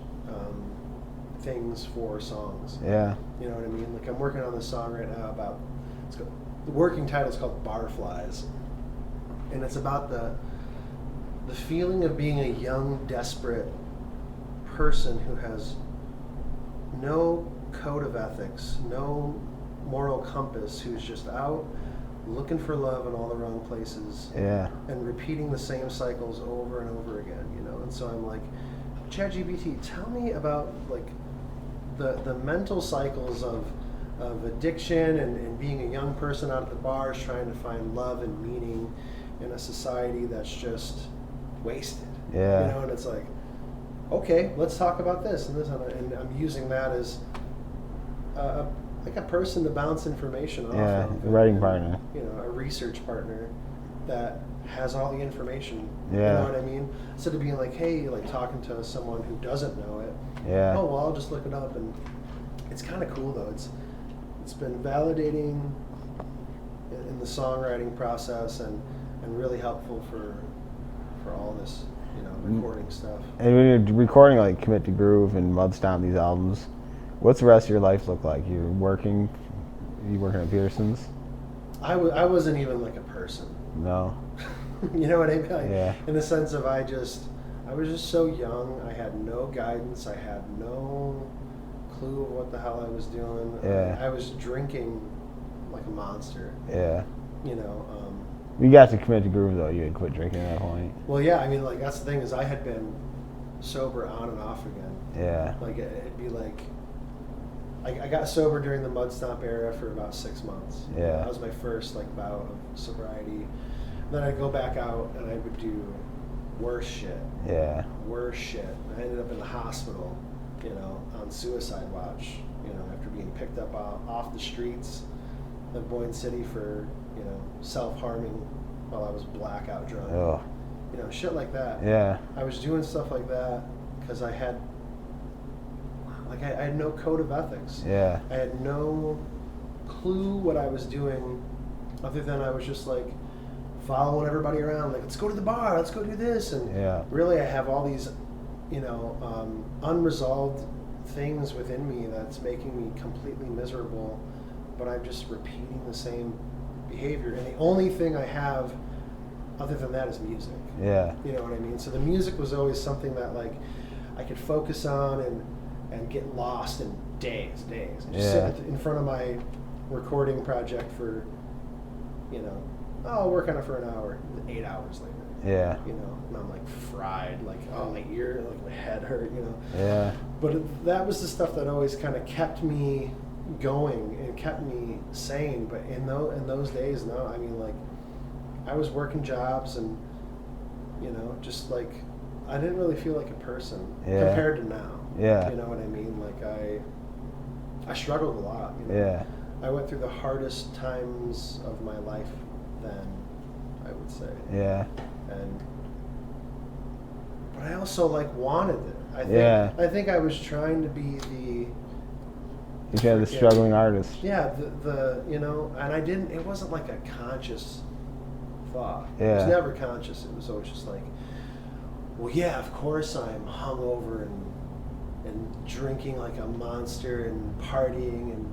things for songs. Yeah. You know what I mean? Like I'm working on this song right now about the working title is called Barflies, and it's about the feeling of being a young, desperate person who has no code of ethics, no moral compass, who's just out looking for love in all the wrong places, and repeating the same cycles over and over again, And so I'm like, ChatGPT, tell me about like the mental cycles of addiction and being a young person out at the bars trying to find love and meaning in a society that's just wasted. Yeah. And it's like, okay, let's talk about this and this, and I'm using that as like a person to bounce information off of. A writing partner. A research partner that has all the information. Yeah. You know what I mean? Instead of being like, hey, like talking to someone who doesn't know it. Yeah. Oh, well, I'll just look it up. And it's kind of cool, though. It's been validating in the songwriting process and really helpful for all this, recording stuff. And when you're recording like Commit to Groove and Mudstomp, these albums, what's the rest of your life look like? You working at Peterson's? I wasn't even like a person. No. You know what I mean? Yeah. In the sense of I was just so young. I had no guidance. I had no clue of what the hell I was doing. Yeah. I was drinking like a monster. Yeah. You got to Commit to Groove though. You had quit drinking at that point. Well, yeah. I mean, like that's the thing is I had been sober on and off again. Yeah. Like it'd be like I got sober during the Mudstomp era for about 6 months. Yeah. That was my first like bout of sobriety. Then I'd go back out and I would do worse shit. Yeah. Worse shit. I ended up in the hospital, on suicide watch, after being picked up off the streets of Boyne City for, self-harming while I was blackout drunk. Oh. Shit like that. Yeah. I was doing stuff like that because I had Like I had no code of ethics. Yeah. I had no clue what I was doing, other than I was just like following everybody around. Like, let's go to the bar. Let's go do this. And really, I have all these, unresolved things within me that's making me completely miserable. But I'm just repeating the same behavior, and the only thing I have other than that is music. Yeah. You know what I mean? So the music was always something that like I could focus on and get lost in days. And just sit in front of my recording project for, I'll work on it for an hour, 8 hours later. Yeah. And I'm like fried, like, oh, my ear, like my head hurt, Yeah. But that was the stuff that always kind of kept me going and kept me sane. But in those days, no, I mean, like, I was working jobs and, just like, I didn't really feel like a person compared to now. Yeah. You know what I mean? Like, I struggled a lot. Yeah. I went through the hardest times of my life then, I would say. Yeah. But I also like wanted it. I think I was trying to be the struggling artist. Yeah, and I didn't. It wasn't like a conscious thought. Yeah. It was never conscious. It was always just like, well, yeah, of course I'm hungover and drinking like a monster and partying and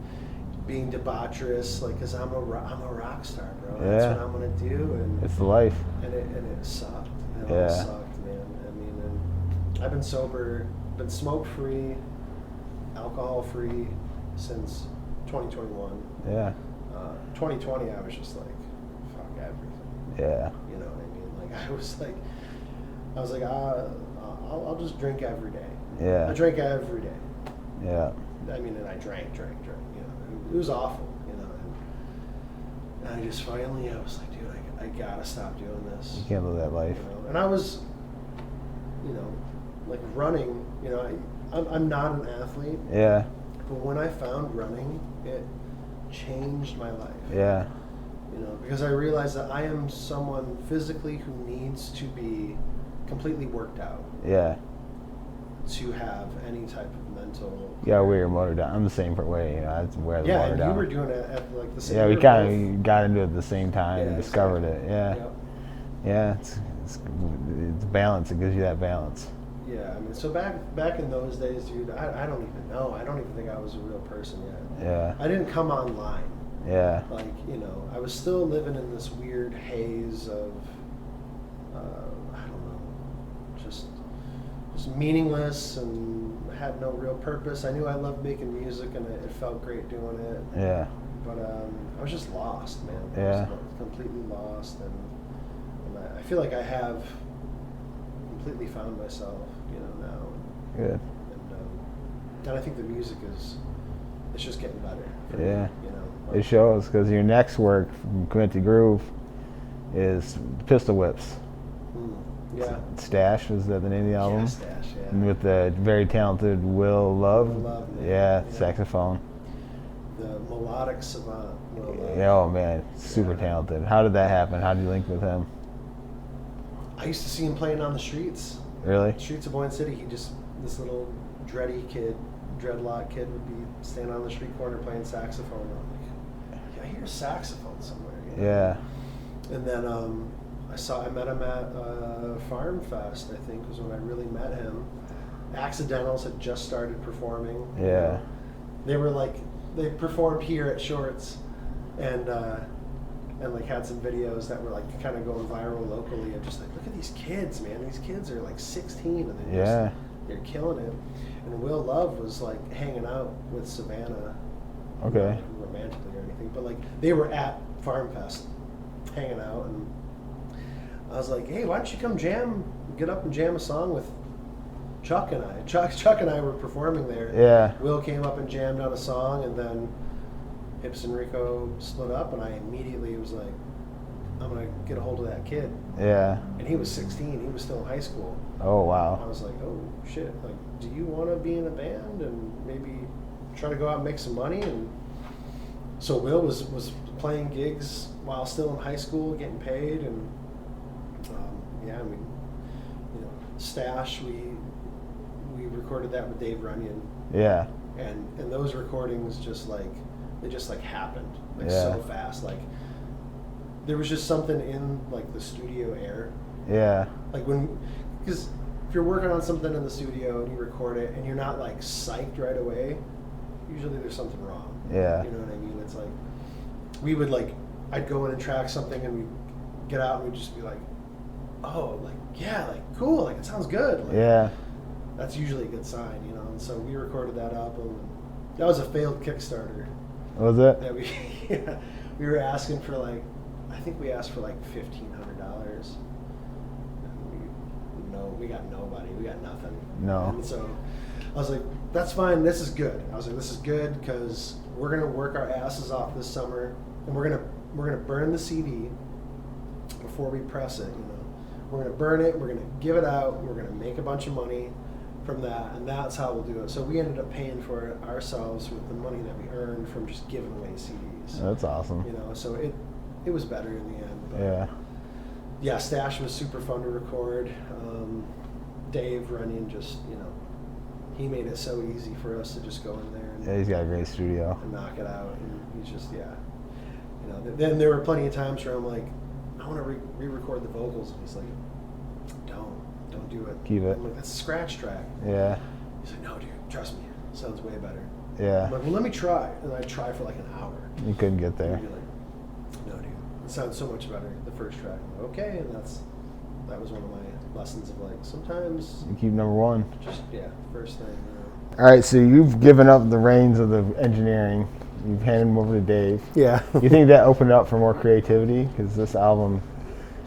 being debaucherous, like, cause I'm a rock star, bro. That's what I'm gonna do, and it's the life. And it sucked. It all sucked, man. I mean, and I've been sober, been smoke free, alcohol free since 2021. Yeah. 2020, I was just like, fuck everything. Yeah. You know what I mean? Like I was like, I'll just drink every day. Yeah. I drank every day. Yeah. I mean, and I drank. It was awful, And I just finally, I was like, dude, I gotta stop doing this. You can't live that life. And I was, like running. I'm not an athlete. Yeah. But when I found running, it changed my life. Yeah. Because I realized that I am someone physically who needs to be completely worked out. Yeah. To have any type of mental. You gotta wear your motor down. I'm the same way. I wear the motor down. Yeah, and you were doing it at like the same. Yeah, we kind of got into it at the same time and discovered it. Yeah. Yep. Yeah, it's balance. It gives you that balance. Yeah, I mean, so back in those days, dude, I don't even know. I don't even think I was a real person yet. Yeah. I didn't come online. Yeah. Like, I was still living in this weird haze of, I don't know, just meaningless and had no real purpose. I knew I loved making music and it felt great doing it. Yeah. But I was just lost, man. Yeah. I was completely lost, and I feel like I have completely found myself, now. Good. And I think the music it's just getting better. Yeah. Me, it shows, because your next work from Commit to Groove is Pistil Whips. Yeah. Stash, is that the name of the album? Yeah, Stash, yeah. And with the very talented Will Love. Will Love, yeah, saxophone. The melodic savant, Will Love. Yeah, oh man, super talented. How did that happen? How did you link with him? I used to see him playing on the streets. Really? Streets of Boyne City. This little dreadlock kid would be standing on the street corner playing saxophone. And I'm like, yeah, I hear a saxophone somewhere. Yeah. And then I met him at Farm Fest, I think, was when I really met him. Accidentals had just started performing. Yeah. They performed here at Shorts, and like had some videos that were like kind of going viral locally. I'm just like, look at these kids, man. These kids are like 16 and they're killing it. And Will Love was like hanging out with Savannah. Okay. Not romantically or anything, but like they were at Farm Fest hanging out, and I was like, hey, why don't you come get up and jam a song with Chuck and I. Chuck and I were performing there. Yeah. Will came up and jammed on a song, and then Hipps-N-Ricco split up, and I immediately was like, I'm going to get a hold of that kid. Yeah. And he was 16. He was still in high school. Oh, wow. I was like, oh, shit. Like, do you want to be in a band and maybe try to go out and make some money? And so Will was playing gigs while still in high school, getting paid. And, Stash, we recorded that with Dave Runyon. Yeah. And those recordings just like happened like Yeah. so fast. Like there was just something in like the studio air. Yeah. Like because if you're working on something in the studio and you record it and you're not like psyched right away, usually there's something wrong. Yeah. You know what I mean? It's like we would like I'd go in and track something and we'd get out and we'd just be like, oh, like yeah, like cool, like it sounds good. Like, Yeah. that's usually a good sign, you know. And so we recorded that album. And that was a failed Kickstarter. Was it? That we were asking for like, I think we asked for like $1,500. We got nobody. We got nothing. No. And so I was like, that's fine. This is good. I was like, this is good because we're gonna work our asses off this summer, and we're gonna burn the CD before we press it. You know, we're gonna burn it. We're gonna give it out. We're gonna make a bunch of money from that, and that's how we'll do it. So we ended up paying for it ourselves with the money that we earned from just giving away CDs. That's awesome. You know, so it was better in the end. But Yeah. yeah, Stash was super fun to record. Dave Runyon just, he made it so easy for us to just go in there Yeah, he's got a great studio. and knock it out. And he's just, Then there were plenty of times where I'm like, I want to re-record the vocals. And he's like, don't do it. Keep it. I'm like, that's a scratch track. Yeah. He's like, no, dude, trust me. It sounds way better. Yeah. I'm like, well, let me try. And I try for like an hour. You couldn't get there. And you're like, no, dude, it sounds so much better, the first track. I'm like, okay, and that was one of my lessons of like, sometimes You keep number one. just, first thing. All right, so you've given up the reins of the engineering. You've handed them over to Dave. Yeah. You think that opened up for more creativity? Because this album,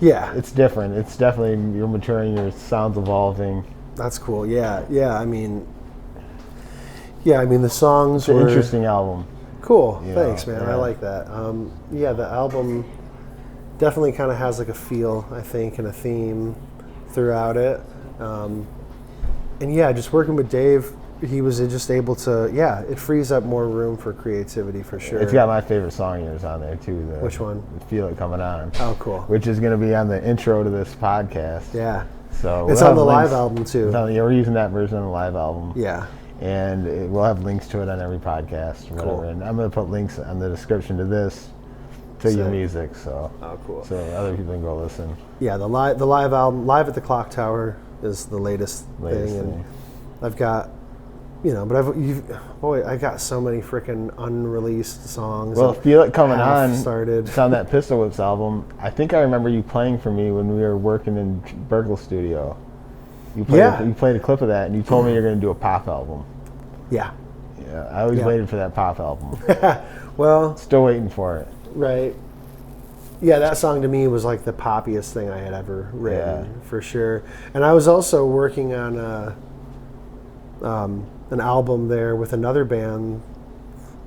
Yeah. it's different. It's definitely, you're maturing, your sound's evolving. That's cool. Yeah. I mean, the songs It's an were interesting album. cool. Yeah, Thanks, man. I yeah. like that. The album definitely kind of has like a feel, I think, and a theme throughout it. Just working with Dave, he was just able to, it frees up more room for creativity for sure. It's got my favorite song of yours on there too. Which one? Feel It Coming On. Oh, cool. Which is going to be on the intro to this podcast. Yeah. So It's we'll on have the live links- album too. We're using that version on the live album. Yeah. And we'll have links to it on every podcast or whatever. Cool. And I'm going to put links on the description to this, to your Sick. music. So, Oh, cool. so other people can go listen. Yeah, the live album, Live at the Clock Tower, is the latest Latest thing, and thing. I've got, I got so many freaking unreleased songs. Well, that Feel It Coming half On. started. It's on that Pistil Whips album. I think I remember you playing for me when we were working in Berkeley studio. You played a clip of that, and you told me you're going to do a pop album. Yeah. Yeah, I always Yeah. waited for that pop album. Well, Still waiting for it. right. Yeah, that song to me was like the poppiest thing I had ever written, Yeah. for sure. And I was also working on an album there with another band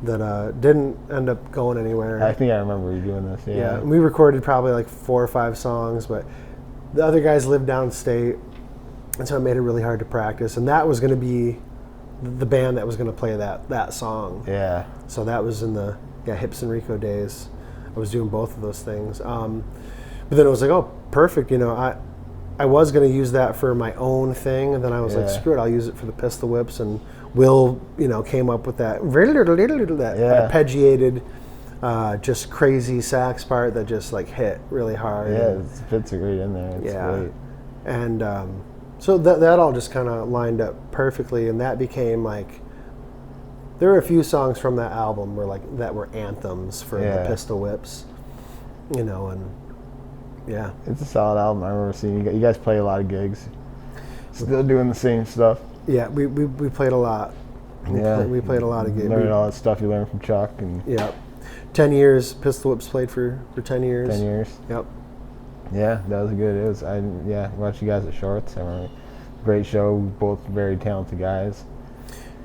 that didn't end up going anywhere. I think I remember you doing this. Yeah, Yeah. and we recorded probably like 4 or 5 songs, but the other guys lived downstate, and so it made it really hard to practice. And that was going to be the band that was going to play that song. Yeah. So that was in the Hipps-N-Ricco days. I was doing both of those things. But then it was like, oh, perfect. I was going to use that for my own thing, and then I was like, Yeah. screw it, I'll use it for the Pistil Whips. And Will, came up with that arpeggiated, just crazy sax part that just like hit really hard. Yeah, it fits right in there. It's great. And so that all just kind of lined up perfectly, and that became like, there were a few songs from that album that were anthems for the Pistil Whips, and yeah. It's a solid album. I remember seeing you guys play a lot of gigs. Still doing the same stuff. Yeah, we played a lot. We played a lot of gigs. Learning all that stuff you learned from Chuck. And Yeah. 10 years, Pistil Whips played for 10 years. 10 years. Yep. Yeah, that was good. It was. I watched you guys at Shorts. I remember. Great show. Both very talented guys.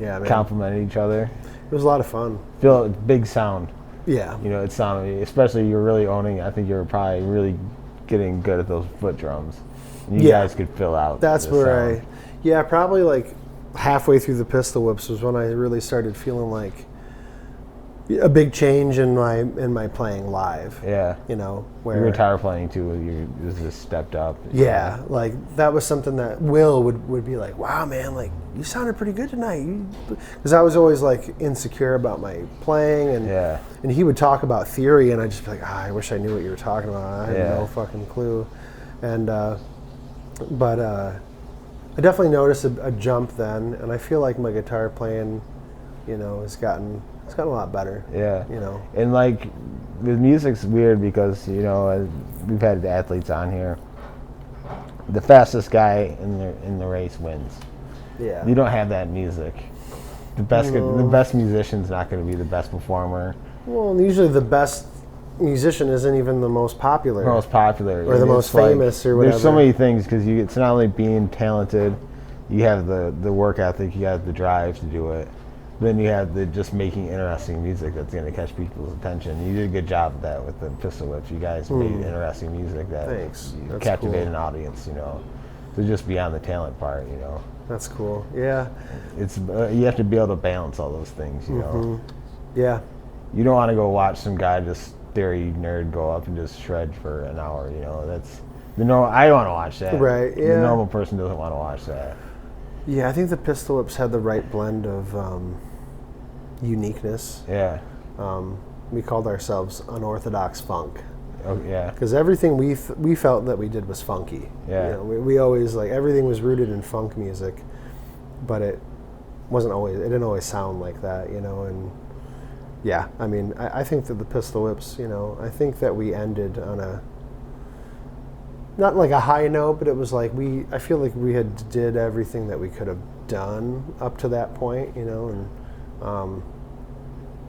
Yeah, man. Complimented each other. It was a lot of fun. Feel big sound. Yeah. It sounded, especially you're really owning. I think you're probably really getting good at those foot drums. And you guys could fill out. That's the where sound. probably like halfway through the Pistil Whips was when I really started feeling like a big change in my playing live. Yeah. You know, where Your guitar playing too, you just stepped up. Yeah, like that was something that Will would be like, wow, man, like you sounded pretty good tonight. Because I was always like insecure about my playing, and he would talk about theory, and I'd just be like, I wish I knew what you were talking about. I had no fucking clue. And but I definitely noticed a jump then, and I feel like my guitar playing, you know, has gotten a lot better. Yeah. You know. And like the music's weird because, you know, we've had athletes on here. The fastest guy in the race wins. Yeah. You don't have that music. The best musician's not going to be the best performer. Well, usually the best musician isn't even the most popular. Or the most famous or whatever. There's so many things because it's not only being talented, you have the work ethic, you have the drive to do it. Then you have the just making interesting music that's going to catch people's attention. You did a good job of that with the Pistil Whips. You guys made interesting music that captivated an audience, you know. So just beyond the talent part, you know. That's cool. Yeah. It's you have to be able to balance all those things, you know. Yeah. You don't want to go watch some guy just theory nerd go up and just shred for an hour, you know. I don't want to watch that. Right. Yeah. The normal person doesn't want to watch that. Yeah, I think the Pistil Whips had the right blend of uniqueness. Yeah. We called ourselves unorthodox funk. Oh, yeah. Because everything we felt that we did was funky. Yeah. You know, we always like everything was rooted in funk music, but it didn't always sound like that, you know. And yeah, I mean, I think that the Pistil Whips, you know, I think that we ended on not like a high note, but it was like I feel like we had did everything that we could have done up to that point, you know. And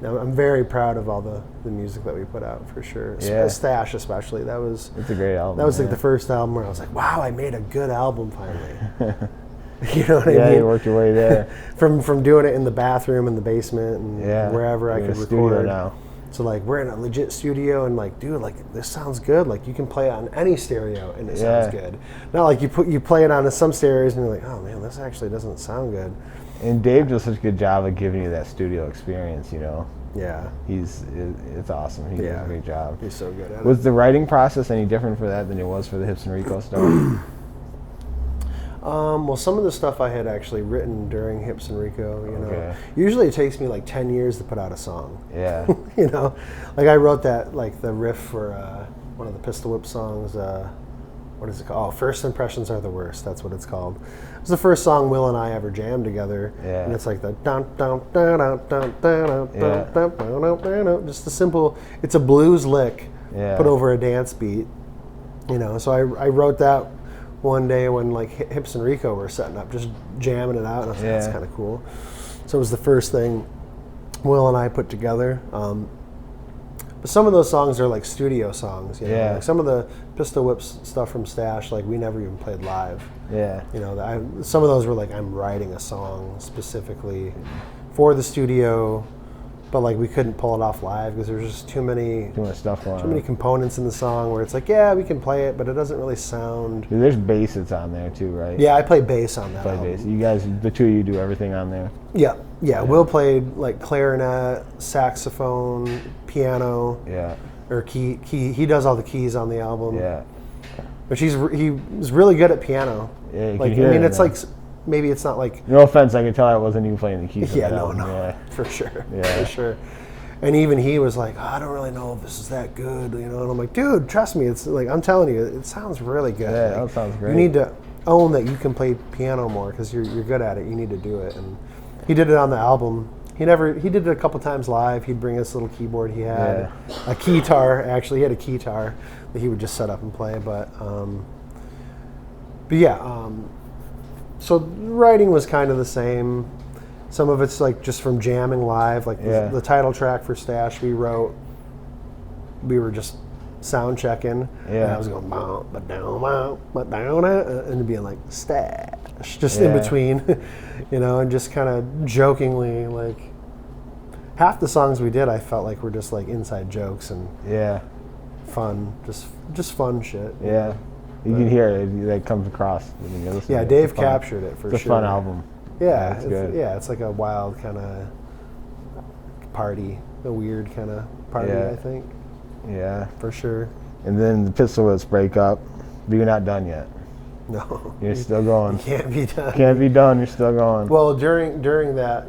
I'm very proud of all the music that we put out, for sure. Yeah. Stash especially. It's a great album. That was like the first album where I was like, wow, I made a good album finally. You know what I mean? Yeah, you worked your way there. from doing it in the bathroom, in the basement, and wherever I could record. Now. So like we're in a legit studio, and like, dude, like this sounds good. Like you can play it on any stereo, and it sounds good. Not like you play it on some stereos, and you're like, oh man, this actually doesn't sound good. And Dave does such a good job of giving you that studio experience, you know. Yeah. It's awesome. He does a great job. He's so good at it. Was the writing process any different for that than it was for the Hipps-N-Ricco stuff? Well, some of the stuff I had actually written during Hipps-N-Ricco, you know. Okay. Usually it takes me like 10 years to put out a song. Yeah. You know, like I wrote that, like the riff for one of the Pistil Whip songs. What is it called? Oh, First Impressions Are the Worst. That's what it's called. It was the first song Will and I ever jammed together. Yeah. And it's like the dun dun dun dun dun dun dun dun dun dun, just a simple. It's a blues lick put over a dance beat. You know, so I wrote that one day when like Hipps-N-Ricco were setting up, just jamming it out, and I was like, that's kind of cool. So it was the first thing Will and I put together. But some of those songs are like studio songs, you know? Yeah. Like some of the Pistil Whips stuff from Stash, like we never even played live. Yeah. You know, some of those were like I'm writing a song specifically for the studio, but like we couldn't pull it off live because there's just too much stuff going on. Too many components in the song where it's like, yeah, we can play it, but it doesn't really sound. There's bass that's on there too, right? Yeah, I play bass on that. Bass. You guys, the two of you, do everything on there. Yeah. Will played like clarinet, saxophone, piano. Yeah. Or key. He does all the keys on the album. Yeah. But he was really good at piano. Yeah, you like can hear it it's now. like maybe it's not like. No offense, I could tell I wasn't even playing the keys. Yeah, on that no, album. Yeah. for sure. Yeah. For sure. And even he was like, I don't really know if this is that good, you know. And I'm like, dude, trust me, it's like I'm telling you, it sounds really good. Yeah, like, that sounds great. You need to own that you can play piano more because you're good at it. You need to do it. And he did it on the album. He did it a couple times live. He'd bring us a little keyboard he had, a keytar. Actually, he had a keytar that he would just set up and play. But yeah. So writing was kind of the same. Some of it's like just from jamming live, like the title track for Stash we wrote. We were just sound checking, and I was going and being like Stash, just in between, you know, and just kind of jokingly like. Half the songs we did, I felt like were just like inside jokes and fun, just fun shit. Yeah, you can hear it. That comes across. Yeah, Dave captured it for sure. It's a fun album. Yeah, it's good. Yeah, it's like a wild kind of party a weird kind of party, Yeah. I think, Yeah. for sure. And then the Pistil Whips break up, but you're not done yet. No. You're still going. You can't be done. Can't be done. You're still going. Well, during that,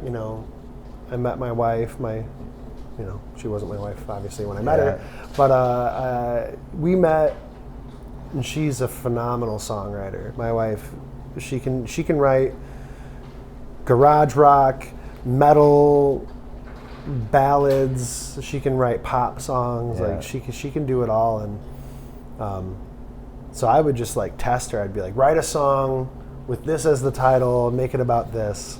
I met my wife. She wasn't my wife, obviously, when I met her. But we met, and she's a phenomenal songwriter. My wife, she can write garage rock, metal, ballads. She can write pop songs. Yeah. Like she can do it all. And so I would just like test her. I'd be like, write a song with this as the title, make it about this.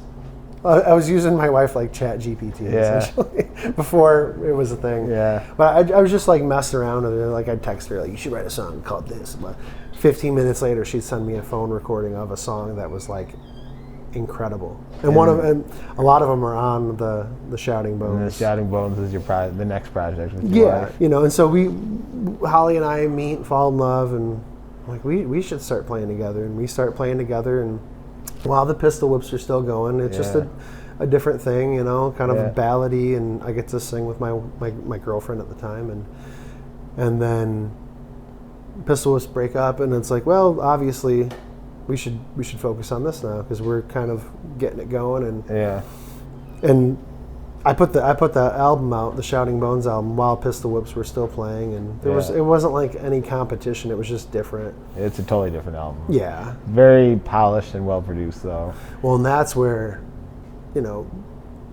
I was using my wife like Chat GPT essentially before it was a thing. Yeah. But I was just like messing around with her. Like I'd text her like, you should write a song called this. But 15 minutes later, she'd send me a phone recording of a song that was like incredible. And and a lot of them are on the Shouting Bones. And the Shouting Bones is the next project with Yeah, your wife. and so Holly and I meet, fall in love, and like we should start playing together. And we start playing together, and while the Pistil Whips are still going, it's just a different thing, kind of ballady, and I get to sing with my girlfriend at the time, and then Pistil Whips break up, and it's like, well, obviously we should focus on this now because we're kind of getting it going, and I put the album out, the Shouting Bones album, while Pistil Whips were still playing, and it wasn't like any competition. It was just different. It's a totally different album. Yeah. Very polished and well produced, though. Well, and that's where,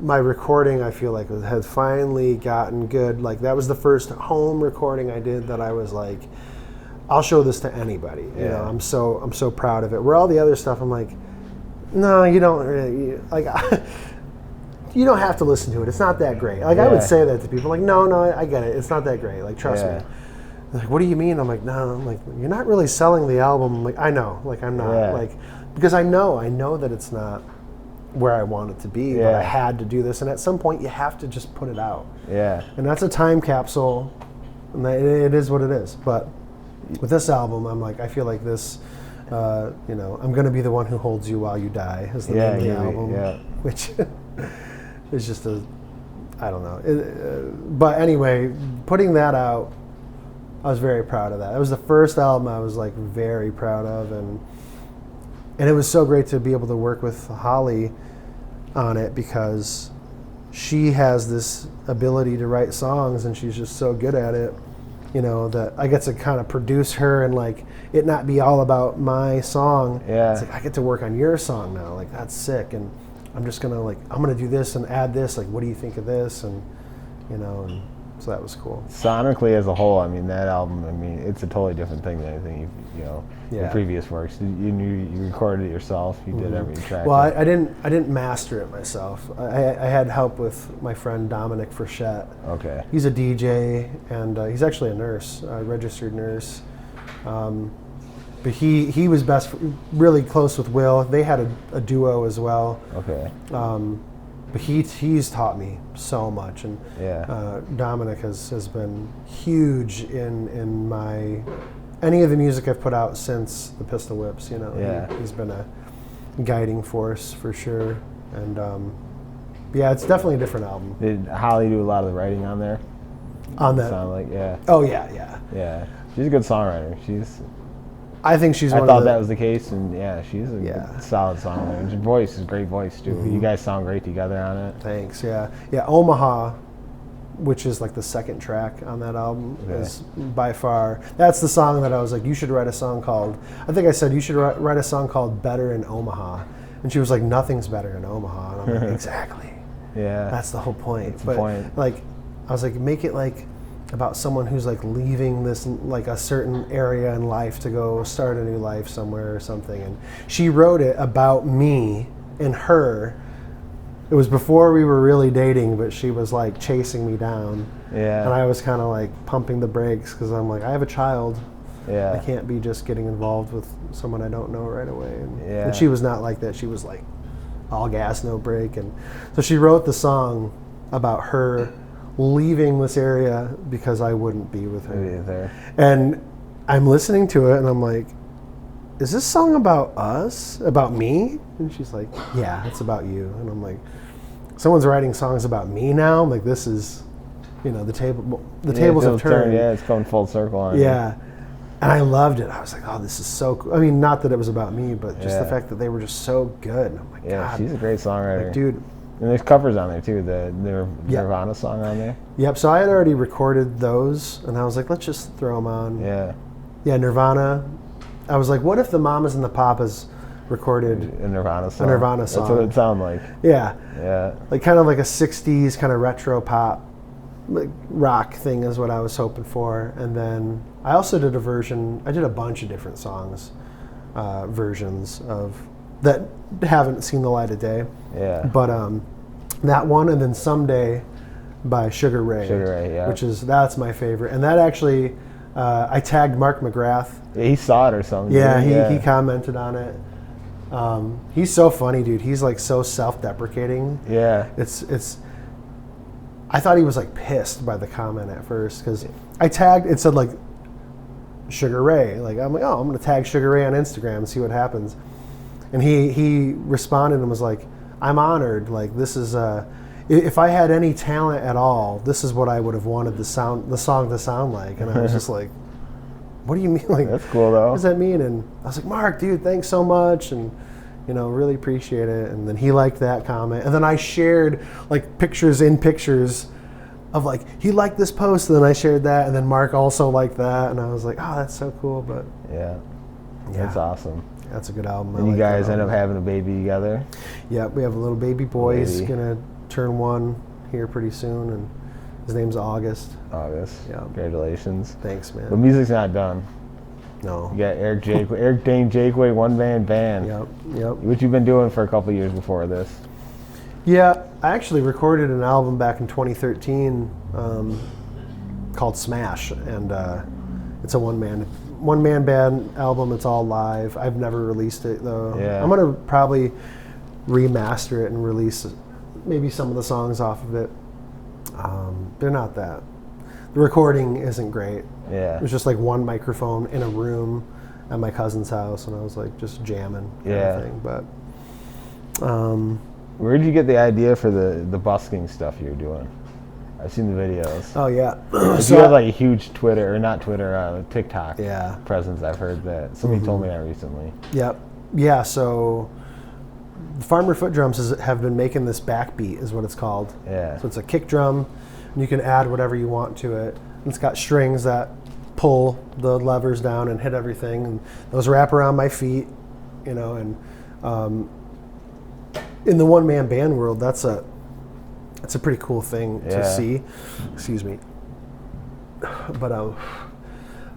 my recording, I feel like, had finally gotten good. Like that was the first home recording I did that I was like, I'll show this to anybody. I'm so proud of it. Where all the other stuff, I'm like, no, you don't really like. You don't have to listen to it. It's not that great. Like I would say that to people. Like, no, I get it. It's not that great. Like, trust me. They're like, what do you mean? I'm like, no. I'm like, you're not really selling the album. I'm like, I know. Like, I'm not. Like, because I know that it's not where I want it to be. But I had to do this, and at some point, you have to just put it out. Yeah. And that's a time capsule, and it is what it is. But with this album, I'm like, I feel like this. I'm going to be the one who holds you while you die. Is the name of the album. Yeah. Which. It's just I don't know. But anyway, putting that out, I was very proud of that. It was the first album I was like very proud of, and it was so great to be able to work with Holly on it because she has this ability to write songs, and she's just so good at it. That I get to kind of produce her and like it not be all about my song. Yeah. It's like I get to work on your song now. Like that's sick. And I'm just gonna I'm gonna do this and add this. Like, what do you think of this? And and so that was cool. Sonically, as a whole, I mean, that album, it's a totally different thing than anything your previous works. You recorded it yourself. You did every track. Well, I didn't master it myself. I had help with my friend Dominic Frechette. Okay. He's a DJ and he's actually a nurse, a registered nurse. But he was really close with Will. They had a duo as well. Okay. But he's taught me so much, and Dominic has been huge in my any of the music I've put out since the Pistil Whips. He's been a guiding force for sure, and it's definitely a different album. Did Holly do a lot of the writing on there? On that? Sound like Oh yeah. Yeah, she's a good songwriter. I think she's. I thought that was the case, and she's a good, solid songwriter. And her voice is a great voice too. You guys sound great together on it. Thanks. Yeah. Omaha, which is like the second track on that album, is by far that's the song that I was like, you should write a song called. I think I said you should write a song called "Better in Omaha," and she was like, "Nothing's better in Omaha," and I'm like, exactly. Yeah. That's the whole point. That's the point. Like, I was like, make it like. About someone who's like leaving this like a certain area in life to go start a new life somewhere or something, and she wrote it about me and her. It was before we were really dating, but she was like chasing me down, and I was kind of like pumping the brakes because I'm like, I have a child. I can't be just getting involved with someone I don't know right away. And she was not like that. She was like all gas, no brake, and so she wrote the song about her leaving this area because I wouldn't be with her. And I'm listening to it and I'm like, is this song about us? About me? And she's like, yeah, it's about you. And I'm like, someone's writing songs about me now? I'm like, this is the tables have turned. Yeah, it's going full circle on Yeah. And I loved it. I was like, oh, this is so cool. I mean, not that it was about me, but just the Yeah. fact that they were just so good. I'm like, Yeah, God. she's a great songwriter. Like, dude. And there's covers on there too. The Nirvana song on there. Yep. So I had already recorded those, and I was like, let's just throw them on. Yeah. Yeah, Nirvana. I was like, what if the Mamas and the Papas recorded A Nirvana song. Nirvana That's what it sounded like. Yeah. Yeah. Like kind of like a 60s kind of retro pop like rock thing is what I was hoping for. And then I also did I did a bunch of different songs, versions of that haven't seen the light of day. Yeah. But that one, and then Someday by Sugar Ray. Sugar Ray, yeah. That's my favorite. And that actually, I tagged Mark McGrath. Yeah, he saw it or something. Yeah, he commented on it. He's so funny, dude. He's like so self-deprecating. Yeah. It's. I thought he was like pissed by the comment at first because I tagged. It said like Sugar Ray. Like I'm like, oh, I'm gonna tag Sugar Ray on Instagram and see what happens. And he responded and was like, I'm honored. Like this is if I had any talent at all, this is what I would have wanted the song to sound like. And I was just like, what do you mean? Like that's cool though. What does that mean? And I was like, Mark, dude, thanks so much, and really appreciate it. And then he liked that comment, and then I shared like pictures of like he liked this post, and then I shared that, and then Mark also liked that, and I was like, oh, that's so cool. But yeah, that's awesome. That's a good album. And you guys end up having a baby together. Yeah, we have a little baby boy. He's gonna turn 1 here pretty soon, and his name's August. Yeah. Congratulations. Thanks, man. But music's not done. No. You got Dane Jaqua, one-man band. Yep. Which you've been doing for a couple of years before this. Yeah, I actually recorded an album back in 2013 called Smash, and it's a one-man band album. It's all live. I've never released it though. Yeah. I'm gonna probably remaster it and release maybe some of the songs off of it. They're not that. The recording isn't great. Yeah. It was just like one microphone in a room at my cousin's house, and I was like just jamming kind of thing. But where did you get the idea for the busking stuff you were doing? I've seen the videos. Oh yeah. So you have like a huge Twitter, or not Twitter, TikTok Yeah. presence. I've heard that. Somebody told me that recently. Yep. Yeah, so Farmer Foot Drums have been making this backbeat, is what it's called. Yeah. So it's a kick drum, and you can add whatever you want to it. And it's got strings that pull the levers down and hit everything, and those wrap around my feet, and in the one-man band world, that's a pretty cool thing to see. Excuse me. But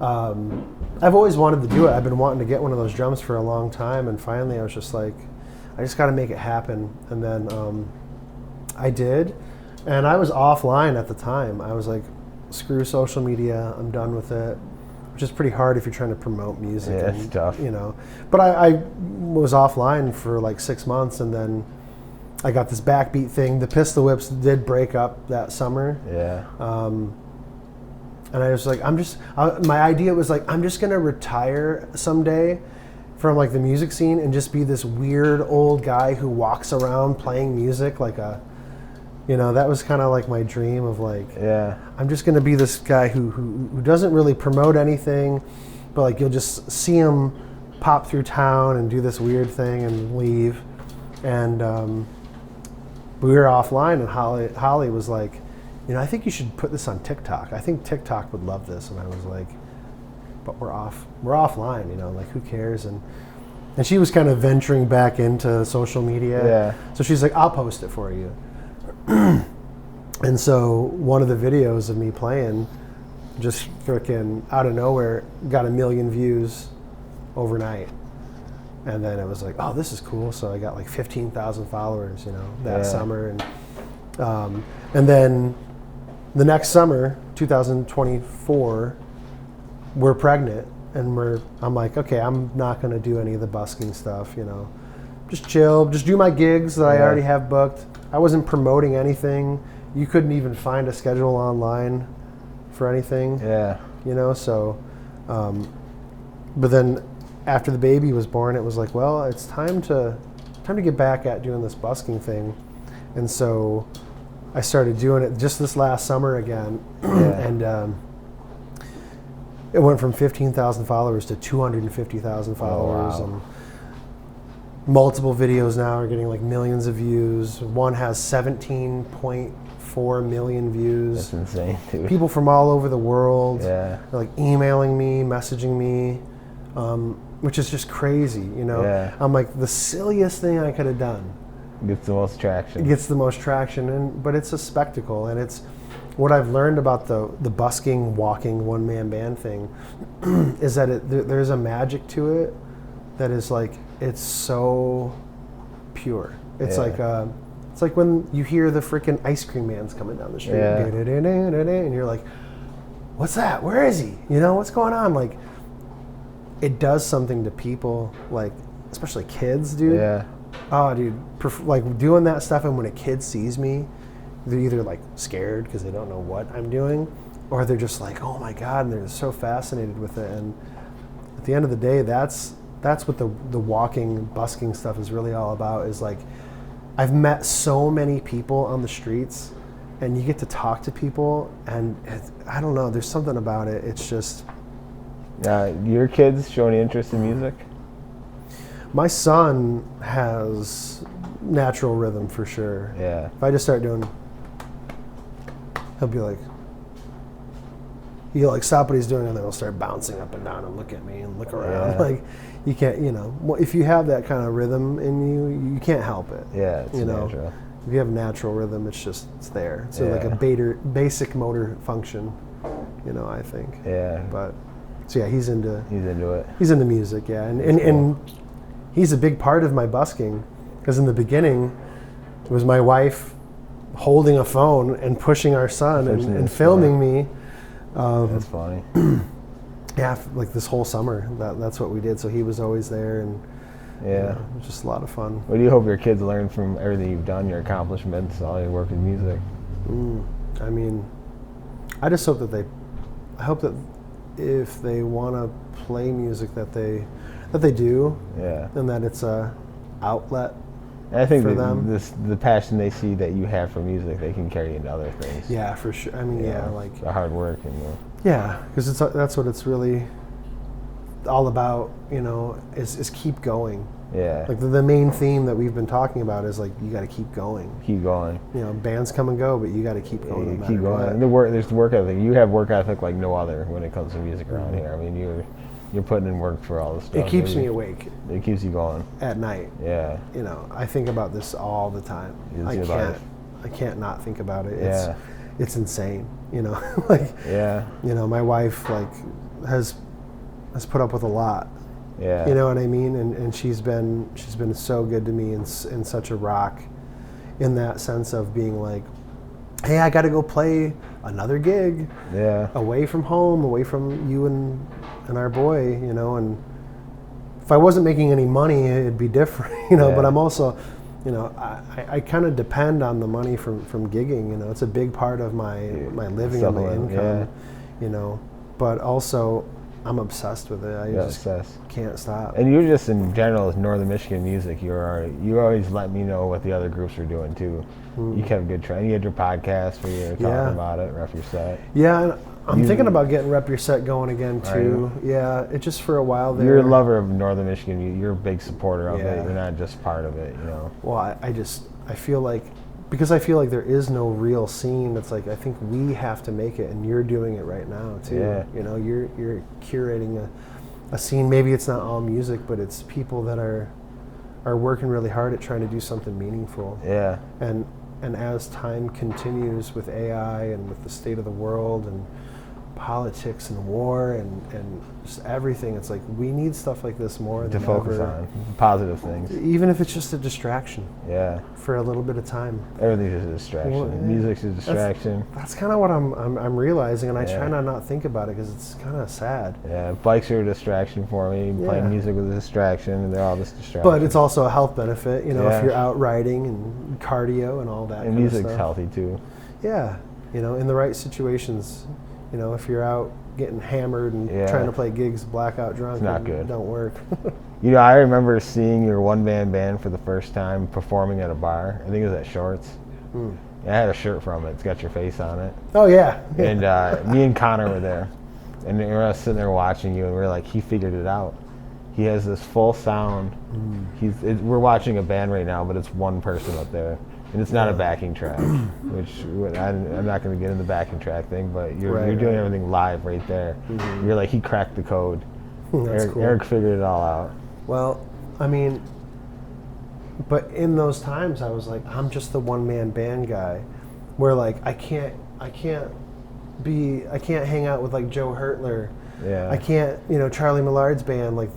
I've always wanted to do it. I've been wanting to get one of those drums for a long time, and finally I was just like, I just got to make it happen. And then I did, and I was offline at the time. I was like, screw social media, I'm done with it, which is pretty hard if you're trying to promote music. Yeah, it's tough. But I was offline for like 6 months, and then I got this backbeat thing. The Pistil Whips did break up that summer. Yeah. And I was like, my idea was like, I'm just going to retire someday from like the music scene and just be this weird old guy who walks around playing music like that was kind of like my dream of like, I'm just going to be this guy who doesn't really promote anything, but like you'll just see him pop through town and do this weird thing and leave. And we were offline, and Holly was like, I think you should put this on TikTok. I think TikTok would love this. And I was like, but we're offline, like who cares? And she was kind of venturing back into social media. Yeah. So she's like, I'll post it for you. And so one of the videos of me playing, just freaking out of nowhere, got 1 million views overnight. And then it was like, oh, this is cool. So I got like 15,000 followers, that summer. And then the next summer, 2024, we're pregnant, and I'm like, okay, I'm not going to do any of the busking stuff, just chill, just do my gigs that I already have booked. I wasn't promoting anything. You couldn't even find a schedule online for anything. Yeah. So, but then after the baby was born, it was like, well, it's time to get back at doing this busking thing. And so I started doing it just this last summer again, and it went from 15,000 followers to 250,000 followers, and multiple videos now are getting like millions of views. One has 17.4 million views. That's insane, dude. People from all over the world Yeah. are like emailing me, messaging me, which is just crazy, you know. Yeah. I'm like, the silliest thing I could have done Gets the most traction. It gets the most traction, but it's a spectacle, and it's what I've learned about the busking, walking, one-man band thing is that there's a magic to it that is like, it's so pure. It's like when you hear the freaking ice cream man's coming down the street, and you're like, what's that? Where is he? You know, what's going on? Like, it does something to people, like, especially kids, dude. Yeah. Oh, dude, like doing that stuff, and when a kid sees me, they're either like scared because they don't know what I'm doing, or they're just like, oh my God, and they're so fascinated with it. And at the end of the day, that's what the walking, busking stuff is really all about, is like, I've met so many people on the streets, and you get to talk to people, and I don't know, there's something about it. It's just... Your kids show any interest in music? My son has natural rhythm for sure. Yeah. If I just start doing, he'll be like, he'll like stop what he's doing, and then he'll start bouncing up and down and look at me and look around. Yeah. Like, you can't, you know, if you have that kind of rhythm in you, you can't help it. Yeah, it's natural. If you have natural rhythm, it's there. So like a basic motor function, you know, I think. Yeah. But so yeah, he's into it. He's into music, yeah, and he's a big part of my busking, because in the beginning, it was my wife holding a phone and pushing our son and filming me. That's funny. Yeah, like this whole summer, that's what we did. So he was always there, and you know, it was just a lot of fun. What do you hope your kids learn from everything you've done, your accomplishments, all your work with music? I mean, I just hope that I hope that if they want to play music, that they do, and that it's a outlet. And I think for them. The passion they see that you have for music, they can carry into other things. Yeah, for sure. I mean, like the hard work and because that's what it's really all about. You know, is keep going. Yeah. Like the main theme that we've been talking about is like, you got to keep going. Keep going. You know, bands come and go, but you got to keep going. Yeah, no keep going. What. And there's the work ethic. You have work ethic like no other when it comes to music around here. I mean, you're putting in work for all this stuff. It keeps me awake. It keeps you going. At night. Yeah. You know, I think about this all the time. I can't not think about it. It's insane. You know, like. Yeah. You know, my wife like has put up with a lot. Yeah. You know what I mean? And she's been so good to me and such a rock in that sense of being like, hey, I got to go play another gig. Yeah. Away from home, away from you and our boy, you know, and if I wasn't making any money, it'd be different, you know, but I'm also, you know, I kind of depend on the money from gigging, you know. It's a big part of my living and my income, you know, but also I'm obsessed with it. I just can't stop. And you're just in general, as Northern Michigan music, you always let me know what the other groups are doing too. You kept good trend. You had your podcast where you were talking about it, Rep Your Set. Yeah, and I'm thinking about getting Rep Your Set going again too. Yeah, it just for a while there. You're a lover of Northern Michigan. You're a big supporter of it. You're not just part of it, you know. Well, I feel like, because I feel like there is no real scene. It's like, I think we have to make it, and you're doing it right now too. Yeah. You know, you're curating a scene. Maybe it's not all music, but it's people that are working really hard at trying to do something meaningful. Yeah. And as time continues with AI and with the state of the world and politics and war and just everything, it's like we need stuff like this more to focus on positive things, even if it's just a distraction. Yeah, for a little bit of time. Everything's just a distraction. Well, music's a distraction. That's kind of what I'm realizing, and I try not think about it because it's kind of sad. Yeah, bikes are a distraction for me. Playing music was a distraction, and they're all just distractions. But it's also a health benefit, you know, if you're out riding and cardio and all that. And kind music's of stuff. Healthy too. Yeah, you know, in the right situations. You know, if you're out getting hammered and trying to play gigs blackout drunk, it's not good. Don't work. You know, I remember seeing your one-man band for the first time performing at a bar. I think it was at Shorts. I had a shirt from it. It's got your face on it. Oh yeah. And me and Connor were there, and we were sitting there watching you, and we were like, he figured it out. He has this full sound. We're watching a band right now, but it's one person up there, and it's not a backing track. Which I'm not going to get in the backing track thing, but you're doing everything live right there. You're like, he cracked the code. That's cool. Eric figured it all out. Well, I mean, but in those times, I was like, I'm just the one-man band guy, where like I can't hang out with like Joe Hertler. Yeah. I can't, Charlie Millard's band. Like,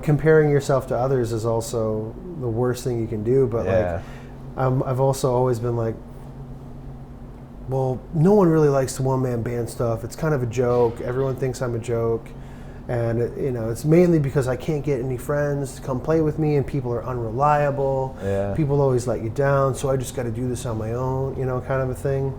comparing yourself to others is also the worst thing you can do. But like, I've also always been like, well, no one really likes the one-man band stuff. It's kind of a joke. Everyone thinks I'm a joke. And, it's mainly because I can't get any friends to come play with me, and people are unreliable. Yeah. People always let you down, so I just got to do this on my own, kind of a thing.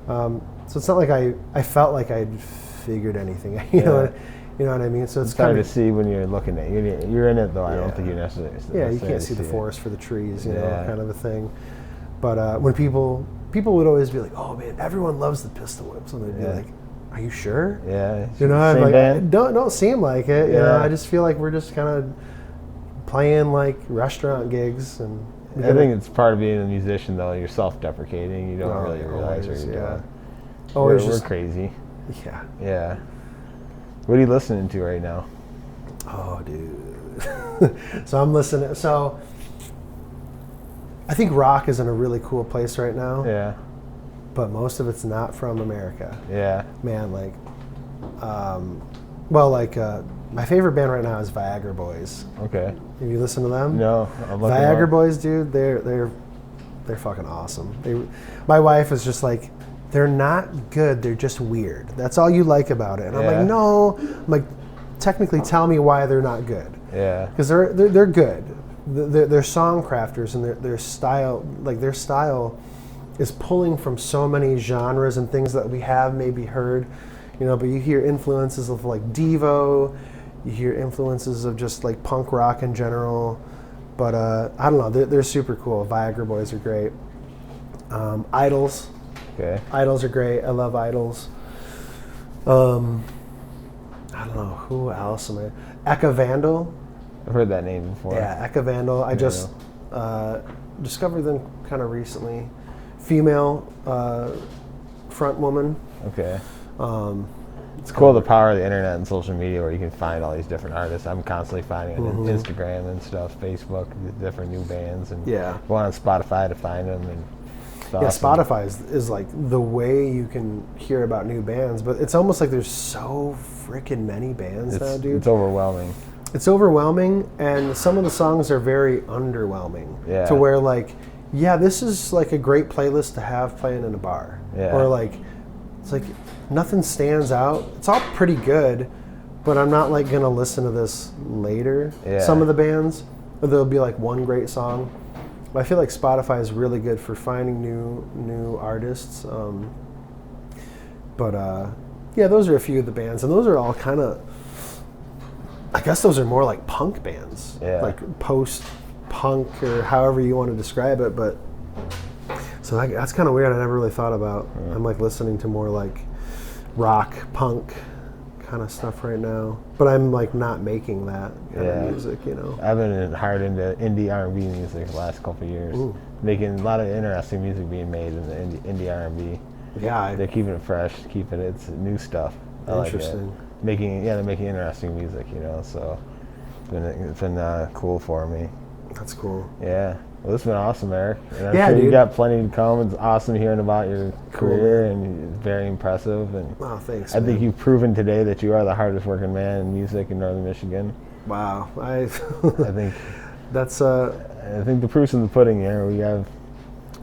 So it's not like I felt like I'd figured anything, you know what I mean? So it's kind kind of to see when you're looking at it. You're in it, though. I don't think you necessarily you can't see the forest for the trees, Yeah. kind of a thing. But when people would always be like, oh, man, everyone loves the Pistil Whips. And they'd be like, are you sure? Yeah. I'm Same like, band? don't seem like it. Yeah. I just feel like we're just kind of playing like restaurant gigs, and I think it's part of being a musician, though. You're self-deprecating. You don't really realize what you're doing. We're crazy. Yeah. Yeah. What are you listening to right now? Oh, dude. So I'm listening. So I think rock is in a really cool place right now. Yeah. But most of it's not from America. Yeah. Man, like, my favorite band right now is Viagra Boys. Okay. Have you listened to them? No. Viagra Boys, dude, they're fucking awesome. My wife is just like, they're not good, they're just weird. That's all you like about it. And I'm like, no. I'm like, technically tell me why they're not good. Yeah. Because they're good. They're song crafters, and their style is pulling from so many genres and things that we have maybe heard, but you hear influences of like Devo, you hear influences of just like punk rock in general, but I don't know, they're super cool. Viagra Boys are great. Idols. Okay. Idols are great. I love Idols. I don't know, who else am I? Eka Vandal. I've heard that name before. Yeah, Eka Vandal. I just discovered them kind of recently. Female front woman. Okay. It's cool the power of the internet and social media, where you can find all these different artists. I'm constantly finding on Instagram and stuff, Facebook, different new bands, and go on Spotify to find them. And Spotify is like the way you can hear about new bands, but it's almost like there's so freaking many bands now, dude. It's overwhelming. It's overwhelming, and some of the songs are very underwhelming. Yeah. To where like, this is like a great playlist to have playing in a bar. Yeah. Or like, it's like nothing stands out. It's all pretty good, but I'm not like gonna listen to this later. Yeah. Some of the bands, there'll be like one great song. But I feel like Spotify is really good for finding new artists. Those are a few of the bands, and those are all kind of, I guess those are more like punk bands, like post-punk or however you want to describe it. But so that's kind of weird. I never really thought about. I'm like listening to more like rock, punk kind of stuff right now. But I'm like not making that kind of music, I've been hard into indie R&B music the last couple of years. Ooh. Making a lot of interesting music being made in the indie R&B. Yeah, they're keeping it fresh, it's new stuff. Interesting. Like they're making interesting music, so it's been cool for me. That's cool. Yeah. Well, this has been awesome, Eric. And I'm Yeah, sure dude. you got plenty to come. It's awesome hearing about your career, man. and it's very impressive. And Thanks. I think you've proven today that you are the hardest working man in music in Northern Michigan. Wow. I think that's I think the proof's in the pudding here. We have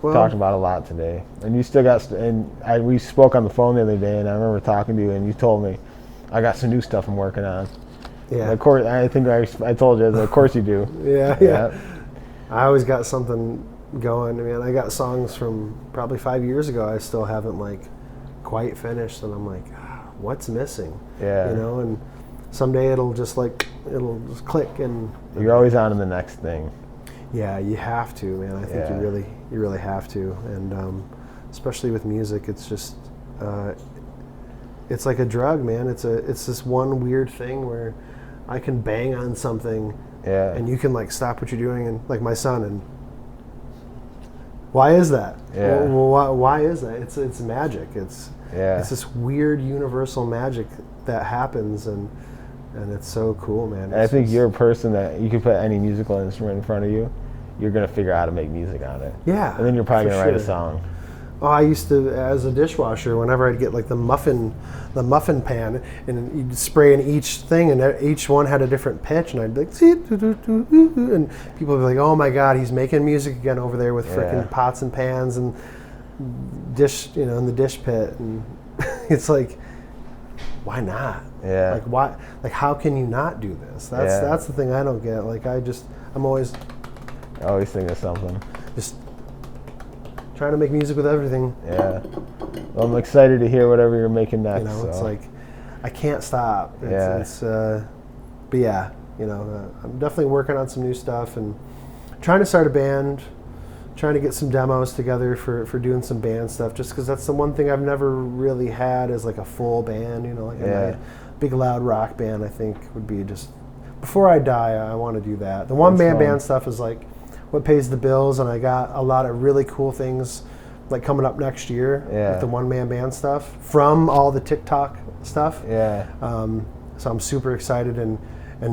talked about a lot today, and you still got. We spoke on the phone the other day, and I remember talking to you, and you told me, "I got some new stuff I'm working on." Yeah. And of course, I think I told you. Of course you do. Yeah. I always got something going. I mean, I got songs from probably 5 years ago I still haven't like quite finished, and I'm like, what's missing? Yeah. And someday it'll just click, and you're always on to the next thing. Yeah, you have to, man. I think you really have to. And especially with music. It's just it's like a drug, man. It's this one weird thing where I can bang on something, and you can like stop what you're doing, and like my son, and why is that? Yeah. Well, why is that? It's magic. It's Yeah. it's this weird universal magic that happens, and it's so cool, man. And I think you're a person that you can put any musical instrument in front of you, you're gonna figure out how to make music on it. Yeah. And then you're probably for gonna write a sure. song. Oh, I used to, as a dishwasher, whenever I'd get like the muffin pan, and you'd spray in each thing, and each one had a different pitch, and I'd be like, and people would be like, "Oh my God, he's making music again over there with frickin' pots and pans and dish, in the dish pit." And it's like, why not? Yeah. Like why? Like how can you not do this? That's the thing I don't get. Like I'm always I always think of something. just trying to make music with everything. Yeah. Well, I'm excited to hear whatever you're making next. It's so. like I can't stop. But yeah, I'm definitely working on some new stuff and trying to start a band, trying to get some demos together for doing some band stuff, just because that's the one thing I've never really had is like a full band, like a big loud rock band. I think would be just, before I die, I want to do that. The one man band stuff is like what pays the bills, and I got a lot of really cool things like coming up next year with the one man band stuff from all the TikTok stuff. Yeah. So I'm super excited, and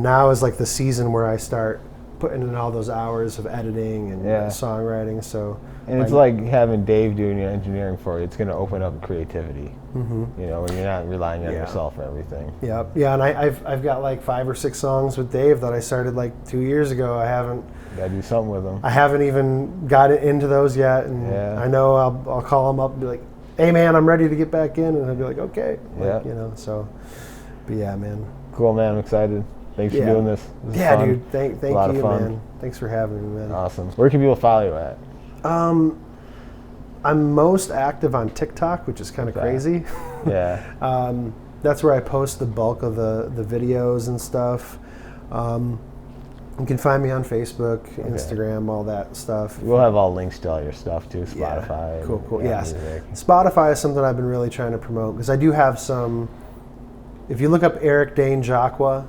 now is like the season where I start putting in all those hours of editing and songwriting. So and it's like having Dave doing your engineering for you. It's going to open up creativity. When you're not relying on yourself for everything. Yep. Yeah, and I've got like 5 or 6 songs with Dave that I started like 2 years ago. Gotta do something with them. I haven't even got into those yet, and I know I'll call him up and be like, "Hey man, I'm ready to get back in," and he'll be like, "Okay." So, but yeah, man. Cool, man. I'm excited. Thanks for doing this. This is fun. Dude. Thank you, man. Thanks for having me, man. Awesome. Where can people follow you at? I'm most active on TikTok, which is kind of crazy. Yeah. That's where I post the bulk of the videos and stuff. You can find me on Facebook, Instagram, all that stuff. We'll have all links to all your stuff too, Spotify. Cool. Yes. Music. Spotify is something I've been really trying to promote because I do have some. If you look up Eric Dane Jaqua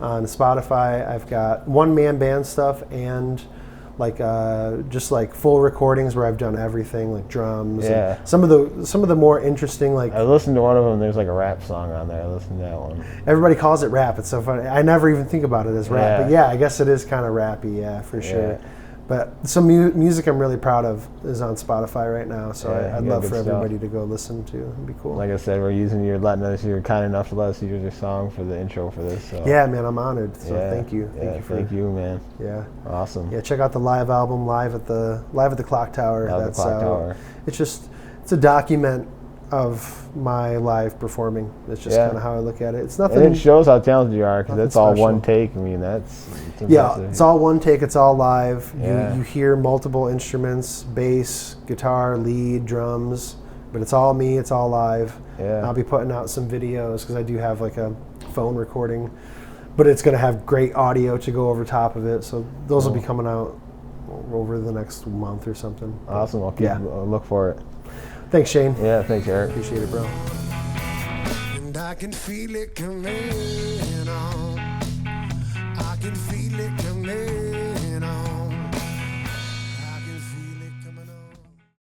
on Spotify, I've got one man band stuff and like just like full recordings where I've done everything, like drums. Yeah. And some of the more interesting, like I listened to one of them. There's like a rap song on there. I listened to that one. everybody calls it rap. It's so funny. I never even think about it as rap, but I guess it is kind of rappy, for sure. But some music I'm really proud of is on Spotify right now, so I'd love for everybody to go listen to. It'd be cool. Like I said, you're kind enough to let us use your song for the intro for this. So. Yeah, man, I'm honored. So thank you. Thank you, man. Yeah. Awesome. Yeah, check out the live album, Live at the Clock Tower. That's Tower. It's a document of my live performing. That's just kind of how I look at it. It's nothing. And it shows how talented you are because that's all special. one take. I mean, it's it's all one take. It's all live. Yeah. You hear multiple instruments: bass, guitar, lead, drums. But it's all me. It's all live. Yeah. I'll be putting out some videos because I do have like a phone recording, but it's going to have great audio to go over top of it. So those will be coming out over the next month or something. Awesome. I'll look for it. Thanks, Shane. Yeah, thanks, Eric. Appreciate it, bro. And I can feel it coming on.